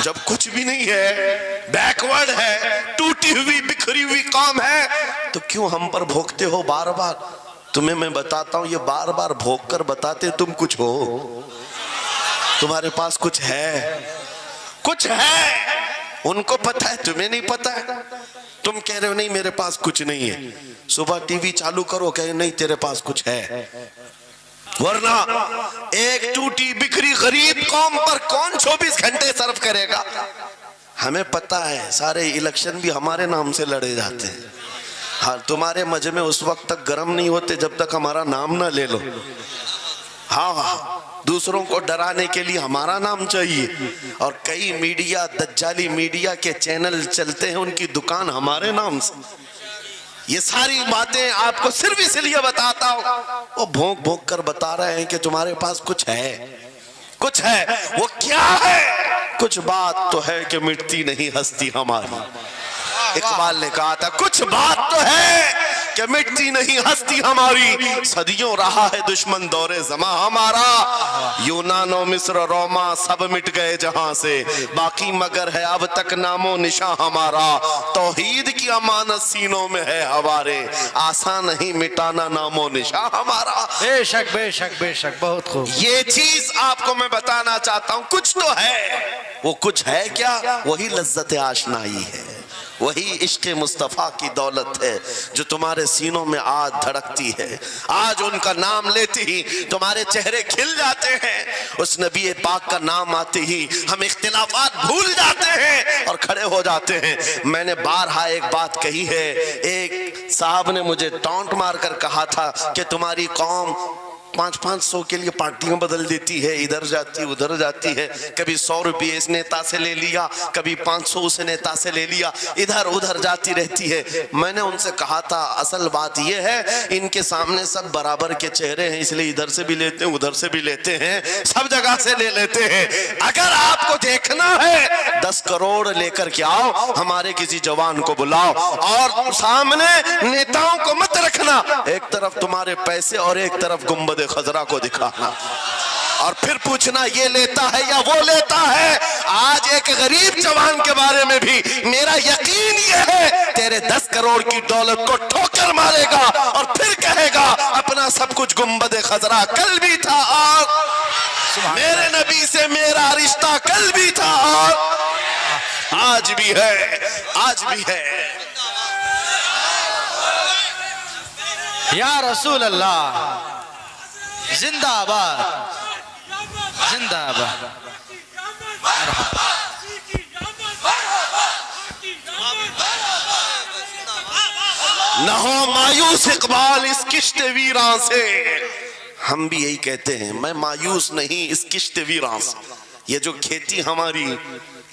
Speaker 1: جب کچھ بھی نہیں ہے، بیکورڈ ہے، ٹوٹی ہوئی بکھری ہوئی قوم ہے، تو کیوں ہم پر بھونکتے ہو بار بار؟ تمہیں میں بتاتا ہوں یہ بار بار بھونک کر بتاتے تم کچھ ہو، تمہارے پاس کچھ ہے، کچھ ہے، ان کو پتا ہے تمہیں نہیں پتا ہے، تم کہہ رہے ہو نہیں میرے پاس کچھ نہیں ہے، صبح ٹی وی چالو کرو کہے نہیں تیرے پاس کچھ ہے، ورنہ ایک ٹوٹی بکھری غریب قوم پر کون 24 گھنٹے صرف کرے گا؟ ہمیں پتہ ہے سارے الیکشن بھی ہمارے نام سے لڑے جاتے ہیں، ہاں تمہارے مجمع اس وقت تک گرم نہیں ہوتے جب تک ہمارا نام نہ لے لو، ہاں دوسروں کو ڈرانے کے لیے ہمارا نام چاہیے، اور کئی میڈیا دجالی میڈیا کے چینل چلتے ہیں ان کی دکان ہمارے نام سے۔ یہ ساری باتیں آپ کو صرف اس لیے بتاتا ہوں، وہ بھونک بھونک کر بتا رہے ہیں کہ تمہارے پاس کچھ ہے، کچھ ہے، وہ کیا ہے؟ کچھ بات تو ہے کہ مٹتی نہیں ہستی ہماری، اقبال نے کہا تھا کچھ بات تو ہے کہ مٹتی نہیں ہستی ہماری، صدیوں رہا ہے دشمن دور زماں ہمارا، یونان و مصر روما سب مٹ گئے جہاں سے، باقی مگر ہے اب تک نام و نشاں ہمارا، توحید کی امانت سینوں میں ہے ہمارے، آسان نہیں مٹانا نام و نشاں ہمارا۔
Speaker 2: بے شک بے شک بے شک، بہت خوب۔
Speaker 1: یہ چیز آپ کو میں بتانا چاہتا ہوں، کچھ تو ہے، وہ کچھ ہے کیا؟ وہی لذت آشنائی ہے، وہی عشق مصطفیٰ کی دولت ہے جو تمہارے سینوں میں آج دھڑکتی ہے، آج ان کا نام لیتے ہی تمہارے چہرے کھل جاتے ہیں، اس نبی پاک کا نام آتے ہی ہم اختلافات بھول جاتے ہیں اور کھڑے ہو جاتے ہیں۔ میں نے بارہا ایک بات کہی ہے، ایک صاحب نے مجھے ٹونٹ مار کر کہا تھا کہ تمہاری قوم 500 کے لیے پارٹیاں بدل دیتی ہے، ادھر جاتی ادھر جاتی ہے، کبھی 100 روپے اس نیتا سے لے لیا، کبھی 500 اس نیتا سے لے لیا، ادھر ادھر جاتی رہتی ہے۔ میں نے ان سے کہا تھا اصل بات یہ ہے ان کے سامنے سب برابر کے چہرے ہیں، اس لیے ادھر سے بھی لیتے ہیں ادھر سے بھی لیتے ہیں، سب جگہ سے لے لیتے ہیں۔ اگر آپ کو دیکھنا ہے 10 کروڑ لے کر کے آؤ، ہمارے کسی جوان کو بلاؤ اور سامنے نیتاؤں کو مت رکھنا، ایک طرف تمہارے پیسے اور ایک طرف گنبد خضرا کو دکھانا، اور پھر پوچھنا یہ لیتا ہے یا وہ لیتا ہے۔ آج ایک غریب جوان کے بارے میں بھی میرا یقین یہ ہے تیرے 10 کروڑ کی دولت کو ٹھوکر مارے گا اور پھر کہے گا اپنا سب کچھ گنبد خضرا کل بھی تھا اور میرے نبی سے میرا رشتہ کل بھی تھا اور آج بھی ہے، آج بھی ہے۔
Speaker 2: یا رسول اللہ زندہ آباد، زندہ آباد۔
Speaker 1: نہ ہو مایوس اقبال اس کشت ویراں سے، ہم بھی یہی کہتے ہیں میں مایوس نہیں اس کشت ویراں سے۔ یہ جو کھیتی ہماری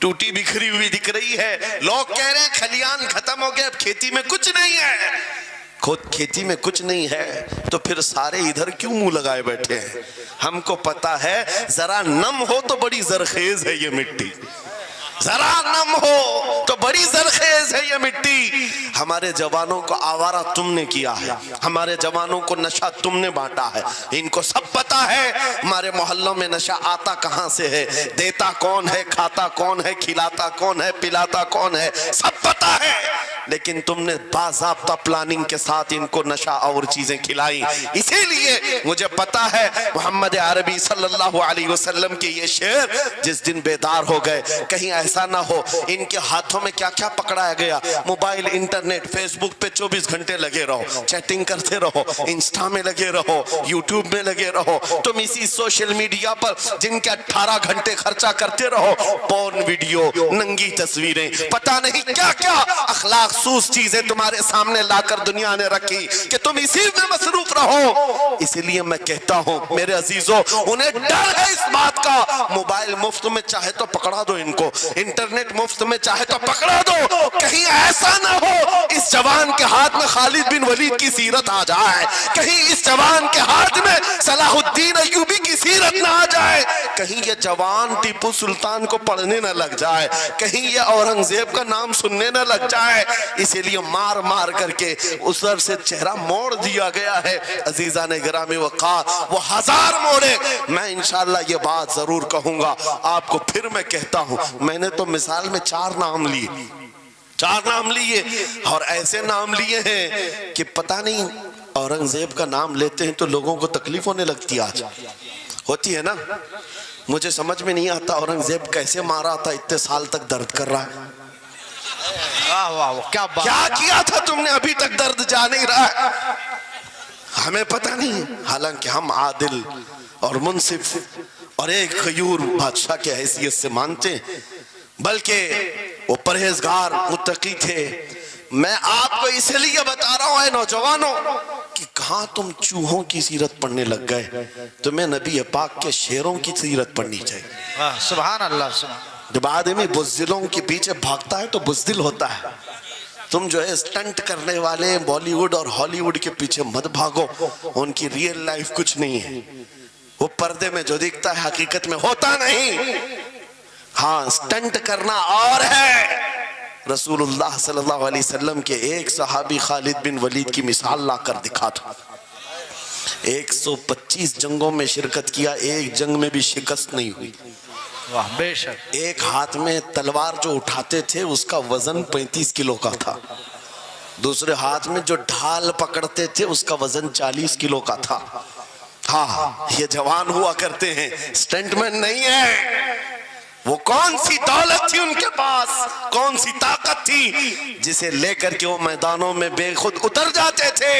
Speaker 1: ٹوٹی بکھری ہوئی دکھ رہی ہے، لوگ کہہ رہے ہیں کھلیان ختم ہو گئے اب کھیتی میں کچھ نہیں ہے، خود کھیتی میں کچھ نہیں ہے تو پھر سارے ادھر کیوں منہ لگائے بیٹھے ہیں؟ ہم کو پتا ہے ذرا نم ہو تو بڑی زرخیز ہے یہ مٹی، ذرا نم ہو تو بڑی زرخیز ہے یہ مٹی۔ ہمارے جوانوں کو آوارہ تم نے کیا ہے، ہمارے جوانوں کو نشہ تم نے بانٹا ہے، ان کو سب پتا ہے ہمارے محلوں میں نشہ آتا کہاں سے ہے، دیتا کون ہے، کھاتا کون ہے، کھلاتا کون ہے، پلاتا کون ہے، سب پتا ہے۔ لیکن تم نے باضابطہ پلاننگ کے ساتھ ان کو نشہ اور چیزیں کھلائی. اسی لیے مجھے پتا ہے محمد عربی صلی اللہ علیہ وسلم کے یہ شعر جس دن بیدار ہو گئے کہیں ایسا نہ ہو ان کے ہاتھوں میں کیا کیا پکڑایا گیا. موبائل، انٹرنیٹ، فیس بک پہ 24 گھنٹے لگے رہو، چیٹنگ کرتے رہو، انسٹا میں لگے رہو، یوٹیوب میں لگے رہو، تم اسی سوشل میڈیا پر جن کے 18 گھنٹے خرچہ کرتے رہو، پورن ویڈیو، ننگی تصویریں، پتہ نہیں کیا کیا اخلاق سوز چیزیں تمہارے سامنے لا کر دنیا نے رکھی کہ تم اسی میں مصروف رہو. اسی لیے میں کہتا ہوں میرے عزیزوں، انہیں ڈر ہے اس بات کا. موبائل مفت میں چاہے تو پکڑا دو ان کو، انٹرنیٹ مفت میں چاہے تو پکڑا دو، کہیں ایسا نہ ہو اس جوان کے ہاتھ میں خالد بن ولید کی سیرت آ جائے، کہیں اس جوان کے ہاتھ میں صلاح الدین ایوبی کی سیرت نہ آ جائے، کہیں یہ جوان ٹیپو سلطان کو پڑھنے نہ لگ جائے، کہیں یہ اورنگزیب کا نام سننے نہ لگ جائے. اسی لیے مار مار کر کے اس طرف سے چہرہ موڑ دیا گیا ہے. عزیزان گرامی وقار وہ 1000 موڑے. میں انشاءاللہ یہ بات ضرور کہوں گا آپ کو، پھر میں کہتا ہوں میں نے تو مثال میں 4 نام لیے، 4 نام لیے اور ایسے نام لیے ہیں کہ پتہ نہیں اورنگزیب کا نام لیتے ہیں تو لوگوں کو تکلیف ہونے لگتی. آج ہوتی ہے نا. مجھے سمجھ میں نہیں آتا اورنگزیب کیسے مارا تھا، اتنے سال تک درد کر رہا ہے. کیا کیا تھا تم نے، ابھی تک درد جا نہیں رہا ہے. ہمیں پتہ نہیں، حالانکہ ہم عادل اور منصف اور ایک غیور بادشاہ کے حیثیت سے مانتے ہیں، بلکہ وہ پرہیزگار متقی تھے. میں آپ کو اس لیے بتا رہا ہوں اے نوجوانوں کہ کہاں تم چوہوں کی سیرت پڑھنے لگ گئے. تمہیں نبی پاک کے شیروں کی سیرت پڑھنی چاہیے.
Speaker 2: سبحان اللہ. سبحان.
Speaker 1: جب آدمی بزدلوں کے پیچھے بھاگتا ہے تو بزدل ہوتا ہے. تم جو ہے اسٹنٹ کرنے والے بالی ووڈ اور ہالی ووڈ کے پیچھے مت بھاگو، ان کی ریئل لائف کچھ نہیں ہے. وہ پردے میں جو دکھتا ہے حقیقت میں ہوتا نہیں. ہاں اسٹنٹ کرنا اور ہے. رسول اللہ صلی اللہ علیہ وسلم کے ایک صحابی خالد بن ولید کی مثال لا کر دکھا تھا. 125 جنگوں میں شرکت کیا، ایک جنگ میں بھی شکست نہیں ہوئی.
Speaker 2: واہ بے شک.
Speaker 1: ایک ہاتھ میں تلوار جو اٹھاتے تھے اس کا وزن 35 کلو کا تھا، دوسرے ہاتھ میں جو ڈھال پکڑتے تھے اس کا وزن 40 کلو کا تھا. ہاں یہ جوان ہوا کرتے ہیں، سٹنٹ مین نہیں ہے. وہ کون سی دولت تھی ان کے پاس، کون سی طاقت تھی جسے لے کر کے وہ میدانوں میں بے خود اتر جاتے تھے.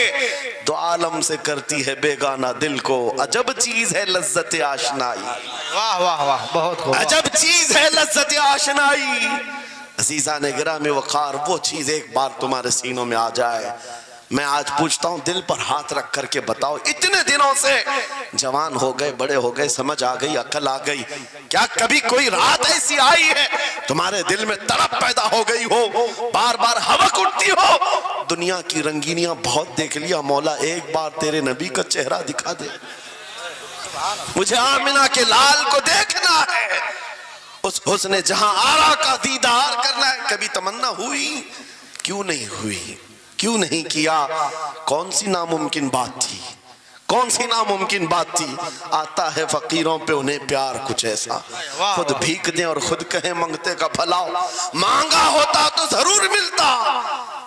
Speaker 1: دو عالم سے کرتی ہے بیگانہ دل کو، عجب چیز ہے لذت آشنائی.
Speaker 2: واہ واہ واہ بہت خوب.
Speaker 1: عجب چیز ہے لذت آشنائی. عزیزان گرامی وقار وہ چیز ایک بار تمہارے سینوں میں آ جائے. میں آج پوچھتا ہوں دل پر ہاتھ رکھ کر کے بتاؤ، اتنے دنوں سے جوان ہو گئے، بڑے ہو گئے، سمجھ آ گئی، عقل آ گئی، کیا کبھی کوئی رات ایسی آئی ہے تمہارے دل میں تڑپ پیدا ہو گئی ہو، بار بار حوق اٹھتی ہو؟ دنیا کی رنگینیاں بہت دیکھ لیا، مولا ایک بار تیرے نبی کا چہرہ دکھا دے، مجھے آمنہ کے لال کو دیکھنا ہے، اس حسن جہاں آرا کا دیدار کرنا ہے. کبھی تمنا ہوئی؟ کیوں نہیں ہوئی؟ کیوں نہیں کیا؟ کون سی ناممکن بات تھی، کون سی ناممکن بات تھی؟ آتا ہے فقیروں پہ انہیں پیار کچھ ایسا، خود بھیک دیں اور خود کہیں منگتے کا بھلا، مانگا ہوتا تو ضرور ملتا.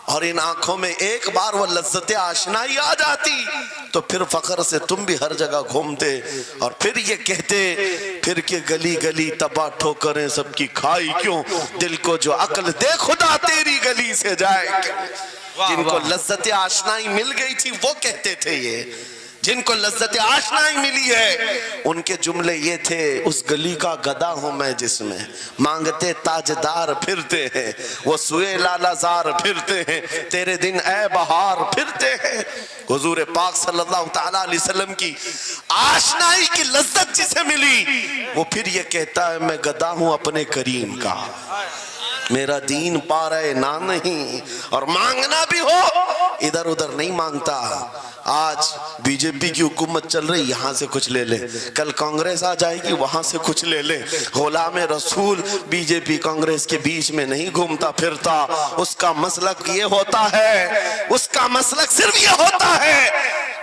Speaker 1: اور ان آنکھوں میں ایک بار وہ لذت آشنائی آ جاتی تو پھر فخر سے تم بھی ہر جگہ گھومتے اور پھر یہ کہتے پھر کہ گلی گلی تباہ ٹھوکریں سب کی کھائی کیوں، دل کو جو عقل دے خدا تیری گلی سے جائے کیوں. جن کو لذت آشنائی مل گئی تھی وہ کہتے تھے، یہ جن کو لذت آشنائی ملی ہے ان کے جملے یہ تھے، اس گلی کا گدا ہوں میں جس میں مانگتے تاجدار پھرتے ہیں، وہ سوئے لالا زار پھرتے ہیں، تیرے دن اے بہار پھرتے ہیں. حضور پاک صلی اللہ تعالیٰ علیہ وسلم کی آشنائی کی لذت جسے ملی وہ پھر یہ کہتا ہے میں گدا ہوں اپنے کریم کا، میرا دین پا رہے نہ نہیں، اور مانگنا بھی ہو ادھر ادھر نہیں مانگتا. آج بی جے پی کی حکومت چل رہی، یہاں سے کچھ لے لے، کل کانگریس آ جائے گی وہاں سے کچھ لے لے. غلام رسول بی جے پی کانگریس کے بیچ میں نہیں گھومتا پھرتا، اس کا مسلک یہ ہوتا ہے، اس کا مسلک صرف یہ ہوتا ہے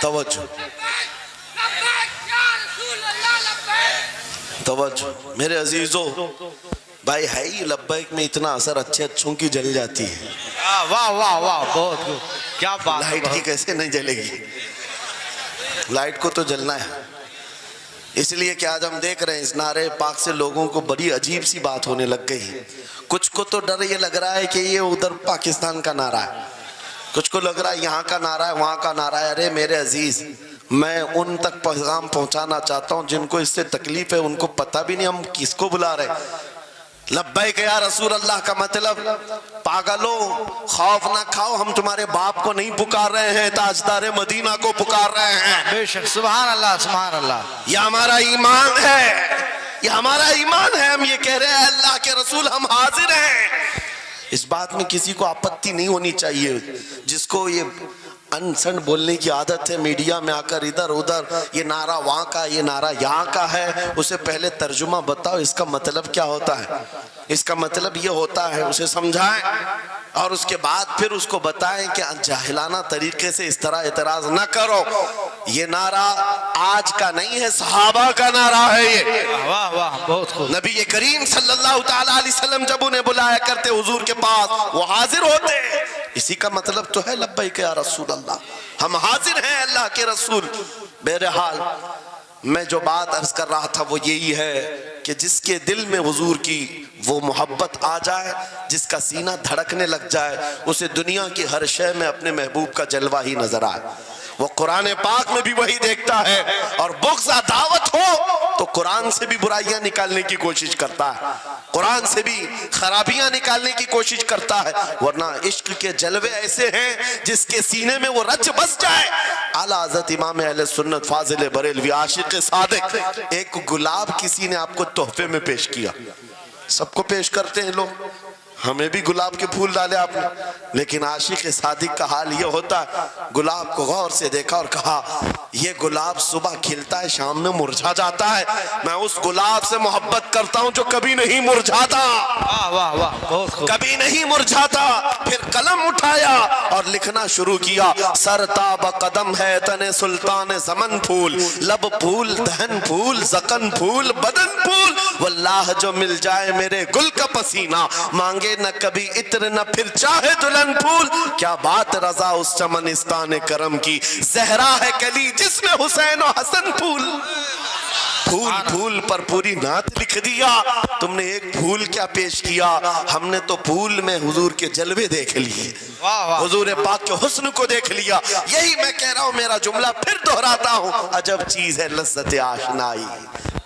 Speaker 1: توجہ توجہ میرے عزیزو، بھائی ہے ہی لبیک میں اتنا اثر اچھے اچھوں کی جل جاتی ہے،
Speaker 2: واہ واہ واہ، بہت کیا بات ہے،
Speaker 1: لائٹ کی کیسے نہیں جلے گی؟ لائٹ کو تو جلنا ہے۔ اس لیے کہ آج ہم دیکھ رہے ہیں اس نعرے پاک سے لوگوں کو بڑی عجیب سی بات ہونے لگ گئی۔ کچھ کو تو ڈر یہ لگ رہا ہے کہ یہ ادھر پاکستان کا نعرہ ہے، کچھ کو لگ رہا ہے یہاں کا نعرہ ہے، وہاں کا نعرہ ہے۔ ارے میرے عزیز، میں ان تک پیغام پہنچانا چاہتا ہوں جن کو اس سے تکلیف ہے، ان کو پتہ بھی نہیں ہم کس کو بلا رہے ہیں۔ لبیک یا رسول اللہ کا مطلب پاگلو خوف نہ کھاؤ، ہم تمہارے باپ کو نہیں پکار رہے ہیں، تاجدار مدینہ کو پکار رہے ہیں۔
Speaker 2: بے شک، سبحان اللہ سبحان اللہ،
Speaker 1: یہ ہمارا ایمان ہے، یہ ہمارا ایمان ہے۔ ہم یہ کہہ رہے ہیں اللہ کے رسول ہم حاضر ہیں۔ اس بات میں کسی کو آپتی نہیں ہونی چاہیے۔ جس کو یہ انسن بولنے کی عادت ہے میڈیا میں آ کر ادھر ادھر، یہ نعرہ وہاں کا، یہ نعرہ یہاں کا ہے، اسے پہلے ترجمہ بتاؤ اس کا مطلب کیا ہوتا ہے۔ اس کا مطلب یہ ہوتا ہے، اسے سمجھائیں اور اس کے بعد پھر اس کو بتائیں کہ جاہلانہ طریقے سے اس طرح اعتراض نہ کرو۔ یہ نعرہ آج کا نہیں ہے، صحابہ کا نعرہ ہے یہ۔
Speaker 2: واہ واہ، بہت خوب،
Speaker 1: نبی کریم صلی اللہ تعالیٰ علیہ وسلم جب انہیں بلایا کرتے حضور کے پاس، وہ حاضر ہوتے۔ اسی کا مطلب تو ہے لبیک یا رسول اللہ، ہم حاضر ہیں اللہ کے رسول۔ بہرحال میں جو بات عرض کر رہا تھا وہ یہی ہے کہ جس کے دل میں حضور کی وہ محبت آ جائے، جس کا سینہ دھڑکنے لگ جائے، اسے دنیا کی ہر شے میں اپنے محبوب کا جلوہ ہی نظر آئے۔ وہ قرآن پاک میں بھی وہی دیکھتا ہے، اور بغض دعوت ہو تو قرآن سے بھی برائیاں نکالنے کی کوشش کرتا ہے، قرآن سے بھی خرابیاں نکالنے کی کوشش کرتا ہے۔ ورنہ عشق کے جلوے ایسے ہیں جس کے سینے میں وہ رچ بس جائے۔ اعلیٰ حضرت امام اہل سنت فاضل بریلوی عاشق صادق، ایک گلاب کسی نے آپ کو تحفے میں پیش کیا، سب کو پیش کرتے ہیں لوگ، ہمیں بھی گلاب کے پھول ڈالے آپ نے، لیکن عاشق صادق کا حال یہ ہوتا ہے، گلاب کو غور سے دیکھا اور کہا یہ گلاب صبح کھلتا ہے شام میں مرجھا جاتا ہے، میں اس گلاب سے محبت کرتا ہوں جو کبھی نہیں مرجھاتا،
Speaker 2: واہ واہ واہ، بہت خوب،
Speaker 1: کبھی نہیں مرجھاتا۔ پھر قلم اٹھایا اور لکھنا شروع کیا، سر تاب قدم ہے تن سلطان زمن پھول، لب پھول دہن پھول زقن پھول بدن پھول، واللہ جو مل جائے میرے گل کا پسینہ، مانگے نہ کبھی عطر نہ پھر چاہے دلہن پھول، کیا بات رضا اس چمنستان کرم کی، زہرا ہے کلی جس میں حسین و حسن پھول۔ پھول پھول پر پوری نعت لکھ دیا، تم نے ایک پھول کیا پیش کیا، ہم نے تو پھول میں حضور کے جلوے دیکھ لیے، حضور پاک کے حسن کو دیکھ لیا۔ یہی میں کہہ رہا ہوں، میرا جملہ پھر دہراتا ہوں، عجب چیز ہے لذت آشنائی،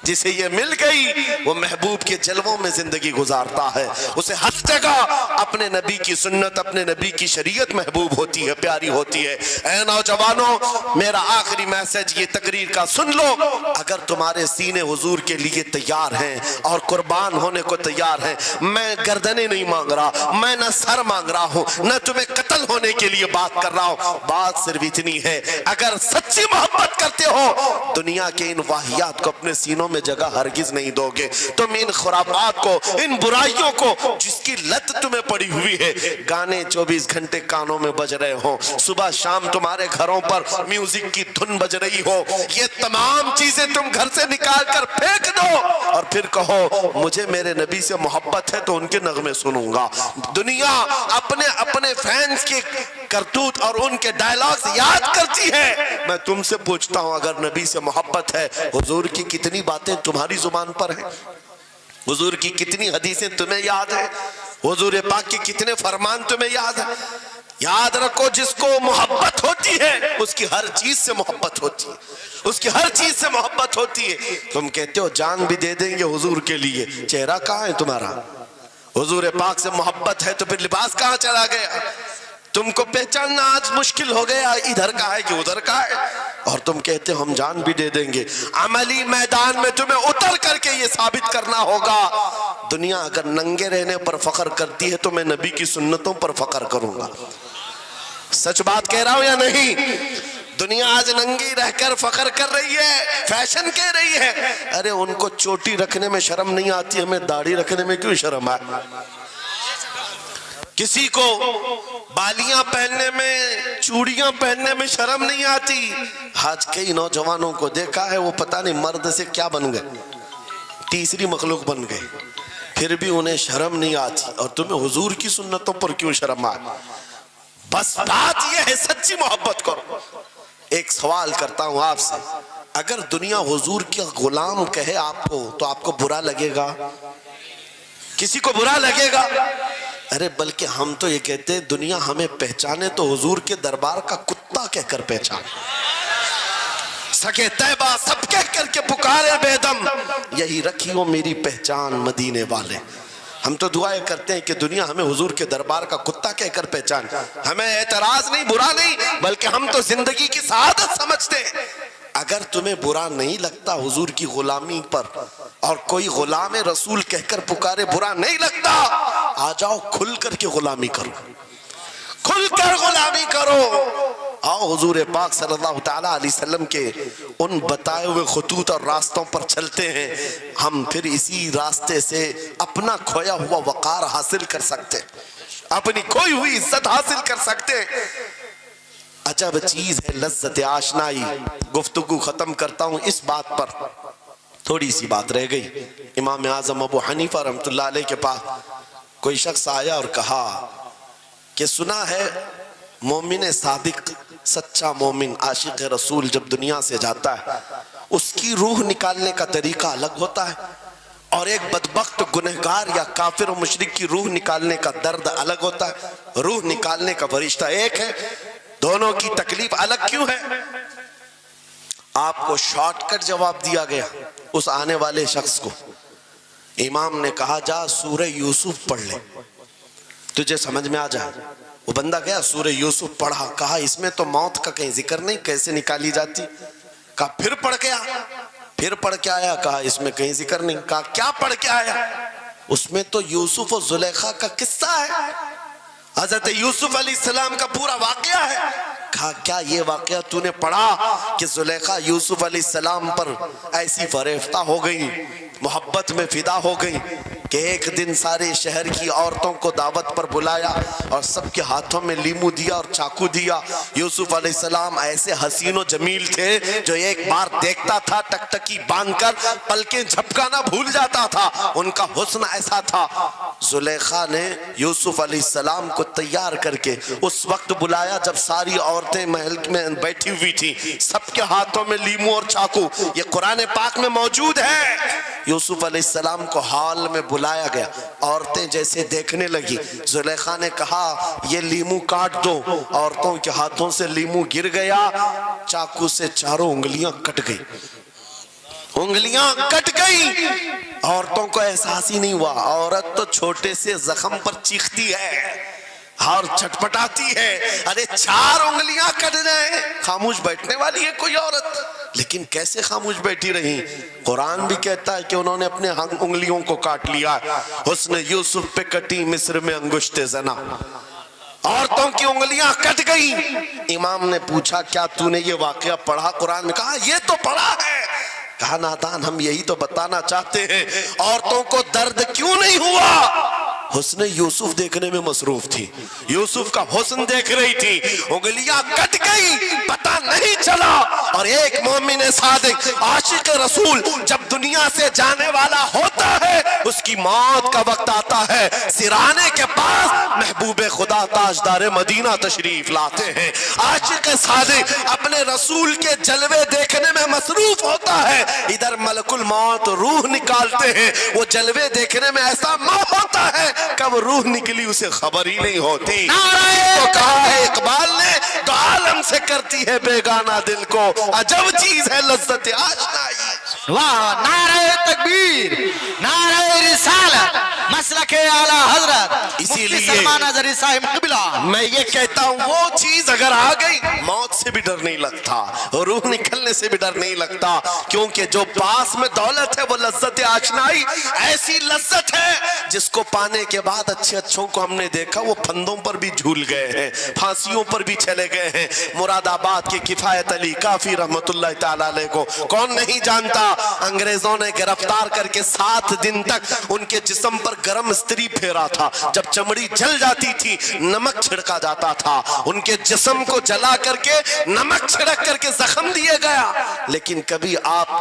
Speaker 1: جسے یہ مل گئی وہ محبوب کے جلووں میں زندگی گزارتا ہے، اسے ہر جگہ اپنے نبی کی سنت، اپنے نبی کی شریعت محبوب ہوتی ہے، پیاری ہوتی ہے۔ اے نوجوانوں، میرا آخری میسج یہ تقریر کا سن لو، اگر تمہارے سینے حضور کے لیے تیار ہیں اور قربان ہونے کو تیار ہیں، میں گردنیں نہیں مانگ رہا، میں نہ سر مانگ رہا ہوں، نہ تمہیں قتل ہونے کے لیے بات کر رہا ہوں، بات صرف اتنی ہے، اگر سچی محبت کرتے ہو دنیا کے ان واہیات کو اپنے سینوں میں جگہ ہرگز نہیں دو گے، تم ان خرافات کو، ان برائیوں کو جس کی لت تمہیں پڑی ہوئی ہے، گانے 24 گھنٹے کانوں میں بج رہے ہوں، صبح شام تمہارے گھروں پر میوزک کی دھن بج رہی ہو، یہ تمام چیزیں تم گھر سے نکال کر پھینک دو اور پھر کہو مجھے میرے نبی سے محبت ہے تو ان کے نغمے سنوں گا۔ دنیا اپنے فینس کے کرتوت اور ان کے ڈائلاگز یاد کرتی ہے، میں تم سے پوچھتا ہوں اگر نبی سے محبت ہے، حضور کی کتنی باتیں تمہاری زبان پر ہیں، حضور کی کتنی حدیثیں تمہیں یاد ہیں، حضور پاک کے کتنے فرمان تمہیں یاد ہیں۔ یاد رکھو جس کو محبت ہوتی ہے اس کی ہر چیز سے محبت ہوتی ہے، اس کی ہر چیز سے محبت ہوتی ہے۔ تم کہتے ہو جان بھی دے دیں گے حضور کے لیے، چہرہ کہاں ہے تمہارا؟ حضور پاک سے محبت ہے تو پھر لباس کہاں چلا گیا؟ تم کو پہچاننا آج مشکل ہو گیا، ادھر کا ہے کہ ادھر کا ہے، اور تم کہتے ہم جان بھی دے دیں گے۔ عملی میدان میں تمہیں اتر کر کے یہ ثابت کرنا ہوگا، دنیا اگر ننگے رہنے پر فخر کرتی ہے تو میں نبی کی سنتوں پر فخر کروں گا۔ سچ بات کہہ رہا ہوں یا نہیں؟ دنیا آج ننگی رہ کر فخر کر رہی ہے، فیشن کہہ رہی ہے، ارے ان کو چوٹی رکھنے میں شرم نہیں آتی، ہمیں داڑھی رکھنے میں کیوں شرم ہے؟ کسی کو بالیاں پہننے میں، چوڑیاں پہننے میں شرم نہیں آتی. آج کئی نوجوانوں کو دیکھا ہے وہ پتہ نہیں مرد سے کیا بن گئے، تیسری مخلوق بن گئے، پھر بھی انہیں شرم نہیں آتی. اور تمہیں حضور کی سنتوں پر کیوں شرم آئے؟ بس بات یہ ہے سچی محبت کرو. ایک سوال کرتا ہوں آپ سے، اگر دنیا حضور کی غلام کہے آپ کو تو آپ کو برا لگے گا؟ کسی کو برا لگے گا؟ ارے بلکہ ہم تو یہ کہتے ہیں دنیا ہمیں پہچانے تو حضور کے دربار کا کتا کہہ کر پہچانے. سکے طیبہ سب کہہ کر کے پکارے بے دم، یہی رکھی ہو میری پہچان مدینے والے. ہم تو دعائیں کرتے ہیں کہ دنیا ہمیں حضور کے دربار کا کتا کہہ کر پہچان. ہمیں اعتراض نہیں، برا نہیں، بلکہ ہم تو زندگی کی سعادت سمجھتے ہیں. اگر تمہیں برا نہیں لگتا حضور کی غلامی پر، اور کوئی غلام رسول کہہ کر پکارے برا نہیں لگتا، آ جاؤ کھل کر کے غلامی کرو، کھل کر غلامی کرو. آؤ حضور پاک صلی اللہ تعالیٰ علیہ وسلم کے ان بتائے ہوئے خطوط اور راستوں پر چلتے ہیں. ہم پھر اسی راستے سے اپنا کھویا ہوا وقار حاصل کر سکتے، اپنی کھوئی ہوئی عزت حاصل کر سکتے. عجب چیز ہے لذت آشنائی. گفتگو ختم کرتا ہوں اس بات پر، تھوڑی سی بات رہ گئی. امام اعظم ابو حنیفہ رحمۃ اللہ علیہ کے پاس کوئی شخص آیا اور کہا کہ سنا ہے مومن صادق، سچا مومن عاشق رسول جب دنیا سے جاتا ہے اس کی روح نکالنے کا طریقہ الگ ہوتا ہے، اور ایک بدبخت گنہگار یا کافر و مشرک کی روح نکالنے کا درد الگ ہوتا ہے. روح نکالنے کا فرشتہ ایک ہے، دونوں کی تکلیف الگ کیوں ہے؟ آپ کو شارٹ کٹ جواب دیا گیا اس آنے والے شخص کو. امام نے کہا جا سورہ یوسف پڑھ لے، تجھے سمجھ میں آ جائے. وہ بندہ گیا سورہ یوسف پڑھا، کہا اس میں تو موت کا کہیں ذکر نہیں، کیسے نکالی جاتی؟ کہا پھر پڑھ کے آیا، پھر پڑھ کے آیا، کہا اس میں کہیں ذکر نہیں. کہا کیا پڑھ کے آیا؟ اس میں تو یوسف و زلیخا کا قصہ ہے، حضرت یوسف علیہ السلام کا پورا واقعہ ہے. کہا کیا یہ واقعہ تو نے پڑھا کہ زلیخا یوسف علیہ السلام پر ایسی فریفتہ ہو گئی، محبت میں فدا ہو گئی کہ ایک دن سارے شہر کی عورتوں کو دعوت پر بلایا اور سب کے ہاتھوں میں لیمو دیا اور چاقو دیا. یوسف علیہ السلام ایسے حسین و جمیل تھے جو ایک بار دیکھتا تھا ٹکٹکی باندھ کر پلکیں جھپکانا بھول جاتا تھا، ان کا حسن ایسا تھا. زلیخا نے یوسف علیہ السلام کو تیار کر کے اس وقت بلایا جب ساری عورتیں محل میں بیٹھی ہوئی تھی، سب کے ہاتھوں میں لیمو اور چاقو. یہ قرآن پاک میں موجود ہے. یوسف علیہ السلام کو حال میں بلایا گیا، عورتیں جیسے دیکھنے لگی. زلیخا نے کہا یہ لیمو کاٹ دو. عورتوں کے ہاتھوں سے لیمو گر گیا، چاقو سے چاروں انگلیاں کٹ گئی، انگلیاں کٹ گئی. عورتوں کو احساس ہی نہیں ہوا. عورت تو چھوٹے سے زخم پر چیختی ہے اور چھٹپٹاتی ہے. ارے 4 انگلیاں کٹ جائیں، خاموش بیٹھنے والی ہے کوئی عورت؟ لیکن کیسے خاموش بیٹھی رہی؟ قرآن بھی کہتا ہے کہ انہوں نے اپنے انگلیوں کو کاٹ لیا. حسن یوسف پہ کٹی مصر میں انگشت زنا. عورتوں کی انگلیاں کٹ گئی. امام نے پوچھا کیا تو نے یہ واقعہ پڑھا قرآن میں؟ کہا یہ تو پڑھا ہے. کہا نادان ہم یہی تو بتانا چاہتے ہیں، عورتوں کو درد کیوں نہیں ہوا؟ حسن یوسف دیکھنے میں مصروف تھی، یوسف کا حسن دیکھ رہی تھی. انگلیاں کٹ گئی، پتہ نہیں چلا. اور ایک مومن صادق عاشق رسول جب دنیا سے جانے والا ہوتا ہے اس کی موت کا وقت آتا ہے، سرانے کے پاس محبوب خدا تاجدار مدینہ تشریف لاتے ہیں. عاشق صادق اپنے رسول کے جلوے دیکھنے میں مصروف ہوتا ہے، ادھر ملک الموت روح نکالتے ہیں. وہ جلوے دیکھنے میں ایسا موت ہوتا ہے کب روح نکلی اسے خبر ہی نہیں ہوتی. تو کہا ہے اقبال نے تو عالم سے کرتی ہے بیگانہ دل کو، عجب چیز ہے لذت آشنائی.
Speaker 2: واہ، نعرہ تکبیر، نعرہ رسالت، مسلک اعلی حضرت
Speaker 1: اسی
Speaker 2: مفتی سلمان اظہری صاحب قبلہ.
Speaker 1: میں یہ کہتا ہوں وہ چیز اگر آ گئی موت سے بھی ڈر نہیں لگتا، روح نکلنے سے بھی ڈر نہیں لگتا، کیونکہ جو پاس میں دولت ہے وہ لذت آشنائی. ایسی لذت ہے جس کو پانے کے بعد اچھے اچھوں کو ہم نے دیکھا وہ پھندوں پر بھی جھول گئے ہیں، پھانسیوں پر بھی چلے گئے ہیں۔ مراد آباد کے کفایت علی کافی رحمت اللہ تعالیٰ علیہ کو کون نہیں جانتا؟ انگریزوں نے گرفتار کر کے 7 دن تک ان کے جسم پر گرم استری پھیرا تھا، جب چمڑی جل جاتی تھی نمک چھڑکا جاتا تھا، ان کے جسم کو جلا کر کے نمک چھڑک کر کے زخم دیے گیا، لیکن کبھی آپ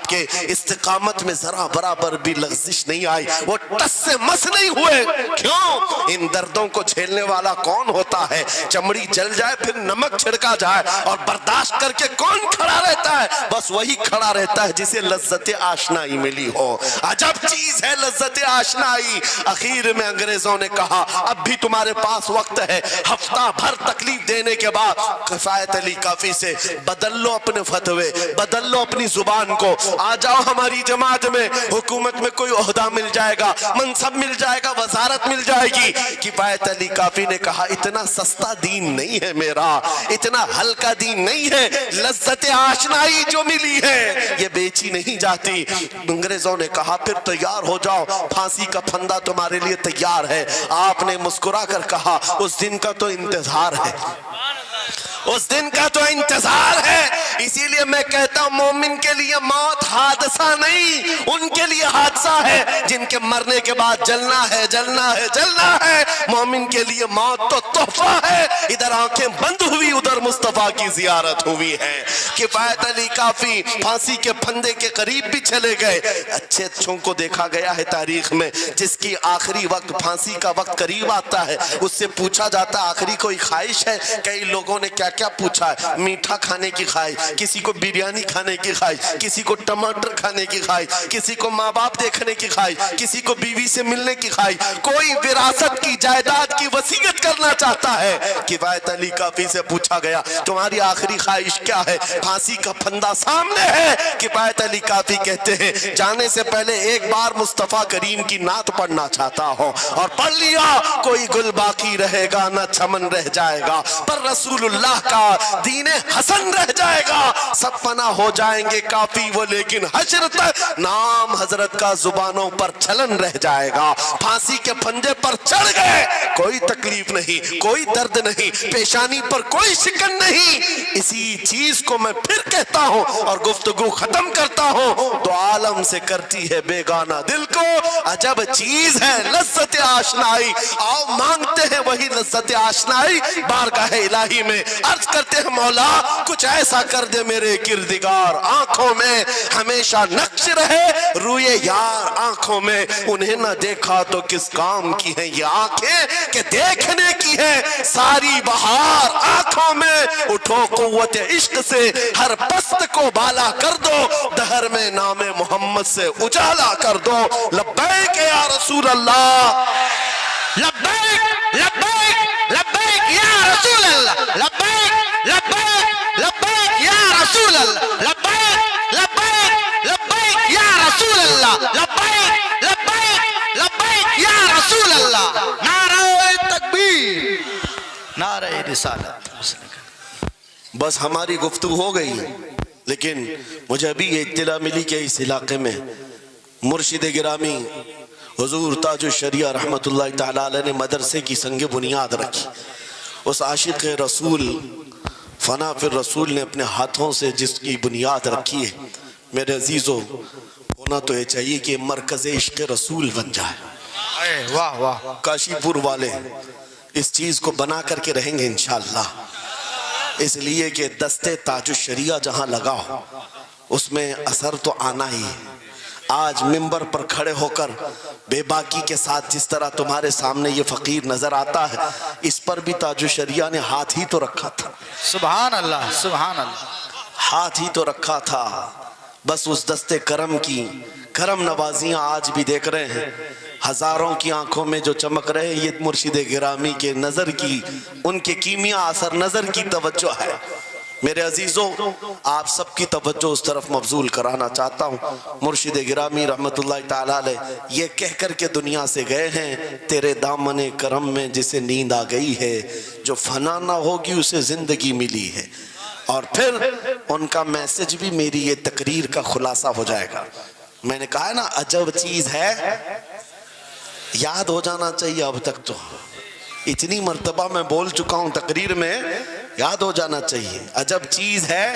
Speaker 1: کے استقامت میں ذرا برابر بھی لغزش نہیں آئی، وہ ٹس سے مس نہیں ہوئے۔ کیوں؟ ان دردوں کو جھیلنے والا کون ہوتا ہے؟ چمڑی جل جائے پھر نمک چھڑکا جائے اور برداشت کر کے کون کھڑا رہتا ہے؟ بس وہی کھڑا رہتا ہے جسے لذت آشنائی ملی ہو۔ عجب چیز ہے لذت آشنائی۔ اخیر میں انگریزوں نے کہا اب بھی تمہارے پاس وقت ہے، ہفتہ بھر تکلیف دینے کے بعد کفایت علی کافی سے بدل لو اپنے فتوے، بدل لو اپنی زبان کو، آ جاؤ ہماری جماعت میں، حکومت میں کوئی عہدہ مل جائے گا، منصب مل جائے گا، وزارت مل جائے گی۔ کفایت علی کافی نے کہا اتنا سستا دین نہیں ہے میرا، اتنا ہلکا دین نہیں ہے، لذت آشنائی جو ملی ہے یہ بیچی نہیں جاتی۔ انگریزوں نے کہا پھر تیار ہو جاؤ، پھانسی کا پھندا تمہارے لیے تیار ہے۔ آپ نے مسکرا کر کہا اس دن کا تو انتظار ہے، اس دن کا تو انتظار ہے۔ اسی لیے میں کہتا ہوں مومن کے لیے موت حادثہ نہیں، ان کے لیے حادثہ ہے جن کے مرنے کے بعد جلنا ہے، جلنا ہے، جلنا ہے۔ مومن کے لیے موت تو تحفہ ہے۔ ادھر آنکھیں بند ہوئی، ادھر مصطفیٰ کی زیارت ہوئی ہے۔ کفایت علی کافی پھانسی کے پھندے کے قریب بھی چلے گئے۔ اچھے اچھوں کو دیکھا گیا ہے تاریخ میں، جس کی آخری وقت پھانسی کا وقت قریب آتا ہے اس سے پوچھا جاتا آخری کوئی خواہش ہے؟ کئی لوگوں نے کیا کیا پوچھا ہے، میٹھا کھانے کی خواہش، کسی کو بریانی کھانے کی خواہش، کسی کو ٹماٹر کھانے کی خواہش، کسی کو ماں باپ دیکھنے کی خواہش، کسی کو بیوی سے ملنے کی خواہش، کوئی وراثت کی جائیداد کی وصیت کرنا چاہتا ہے۔ کفایت علی کافی سے پوچھا گیا تمہاری آخری خواہش کیا ہے؟ پھانسی کا پھندا سامنے ہے۔ کفایت علی کافی کہتے ہیں جانے سے پہلے ایک بار مصطفیٰ کریم کی نعت پڑھنا چاہتا ہوں، اور پڑھ لیا کوئی گل باقی رہے گا نہ چمن رہ جائے گا، پر رسول اللہ کا دین حسن رہ جائے گا۔ سب فنا ہو جائیں گے کافی وہ لیکن حشر تک نام حضرت کا زبانوں پر چلن رہ جائے گا۔ پھانسی کے پھندے پر چڑھ گئے، کوئی تکلیف نہیں، کوئی درد نہیں، پیشانی پر کوئی شکن نہیں۔ اسی چیز کو میں پھر کہتا ہوں اور گفتگو ختم کرتا ہوں، تو عالم سے کرتی ہے بیگانہ دل کو عجب چیز ہے لذت آشنائی۔ آؤ مانگتے ہیں وہی لذت آشنائی بارگاہ الہی میں، عرض کرتے ہیں مولا کچھ ایسا کر دے میرے کردگار، آنکھوں میں ہمیشہ نقش رہے روئے یار آنکھوں میں، انہیں نہ دیکھا تو کس کام کی ہیں یہ آنکھیں کہ دیکھنے کی ہے ساری بہار آنکھوں میں۔ اٹھو قوت عشق سے ہر پست کو بالا کر دو، دہر میں نام محمد سے اجالا کر دو۔ لبیک یا رسول اللہ،
Speaker 2: لبیک لبیک لبیک یا رسول اللہ، لبیک لبیک لبیک یا رسول اللہ، لبیک لبیک لبیک یا رسول اللہ، لبیک لبیک لبیک یا رسول اللہ۔ نعرہ تکبیر، نعرہ رسالت۔
Speaker 1: بس ہماری گفتگو ہو گئی، لیکن مجھے ابھی یہ اطلاع ملی کہ اس علاقے میں مرشد گرامی حضور تاج الشریعہ رحمت اللہ تعالیٰ علیہ نے مدرسے کی سنگ بنیاد رکھی۔ اس عاشق رسول فنا فی الرسول نے اپنے ہاتھوں سے جس کی بنیاد رکھی ہے، میرے عزیزو ہونا تو یہ چاہیے کہ مرکز عشق رسول بن جائے۔
Speaker 2: واہ واہ،
Speaker 1: کاشی پور والے اس چیز کو بنا کر کے رہیں گے انشاءاللہ، اس لیے کہ دستے تاج الشریعہ جہاں لگا ہو اس میں اثر تو آنا ہی ہے۔ آج منبر پر کھڑے ہو کر بے باکی کے ساتھ جس طرح تمہارے سامنے یہ فقیر نظر آتا ہے، اس پر بھی تاج الشریعہ نے ہاتھ ہی تو رکھا تھا،
Speaker 2: سبحان اللہ سبحان اللہ،
Speaker 1: ہاتھ ہی تو رکھا تھا۔ بس اس دستے کرم کی کرم نوازیاں آج بھی دیکھ رہے ہیں، ہزاروں کی آنکھوں میں جو چمک رہے ہیں، یہ مرشد گرامی کے نظر کی، ان کے کیمیا اثر نظر کی توجہ ہے۔ میرے عزیزوں آپ سب کی توجہ اس طرف مبذول کرانا چاہتا ہوں، مرشد گرامی رحمت اللہ تعالیٰ علیہ یہ کہہ کر کے دنیا سے گئے ہیں تیرے دامن کرم میں جسے نیند آ گئی ہے، جو فنا نہ ہوگی اسے زندگی ملی ہے۔ اور پھر ان کا میسج بھی میری یہ تقریر کا خلاصہ ہو جائے گا۔ میں نے کہا ہے نا عجب چیز ہے یاد ہو جانا چاہیے اب تک تو، اتنی مرتبہ میں بول چکا ہوں تقریر میں، یاد ہو جانا چاہیے. عجب چیز ہے.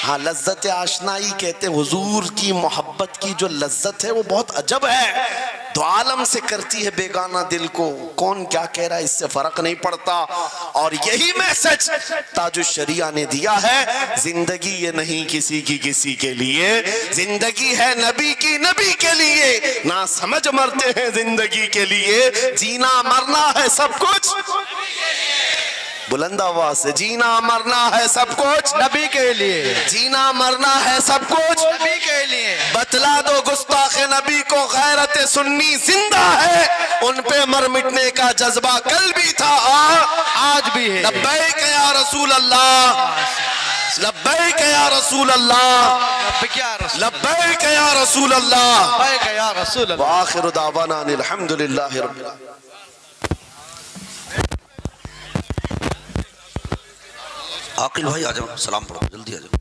Speaker 1: ہاں لذت آشنائی کہتے ہیں، حضور کی محبت کی جو لذت ہے وہ بہت عجب ہے، دو عالم سے کرتی ہے بیگانہ دل کو. کون کیا کہہ رہا ہے اس سے فرق نہیں پڑتا. اور یہی میسج تاج الشریعہ نے دیا ہے، زندگی یہ نہیں کسی کی کسی کے لیے، زندگی ہے نبی کی نبی کے لیے. نہ سمجھ مرتے ہیں زندگی کے لیے، جینا مرنا ہے سب کچھ بلند آواز سے، جینا مرنا ہے سب کچھ
Speaker 2: نبی کے لیے،
Speaker 1: جینا مرنا ہے سب کچھ
Speaker 2: نبی کے لیے.
Speaker 1: بتلا دو گستاخ نبی کو غیرت سنی زندہ ہے، ان پہ مر مٹنے کا جذبہ کل بھی تھا
Speaker 2: آج بھی ہے.
Speaker 1: لبیک یا رسول اللہ، لبیک یا رسول اللہ،
Speaker 2: لبیک یا رسول
Speaker 1: لبیک یا رسول اللہ.
Speaker 2: لبیک یا رسول اللہ.
Speaker 1: وآخر دعوانا ان الحمدللہ رب العالمین.
Speaker 3: عاقل بھائی آ جاؤ، سلام پڑھو، جلدی آ جاؤ.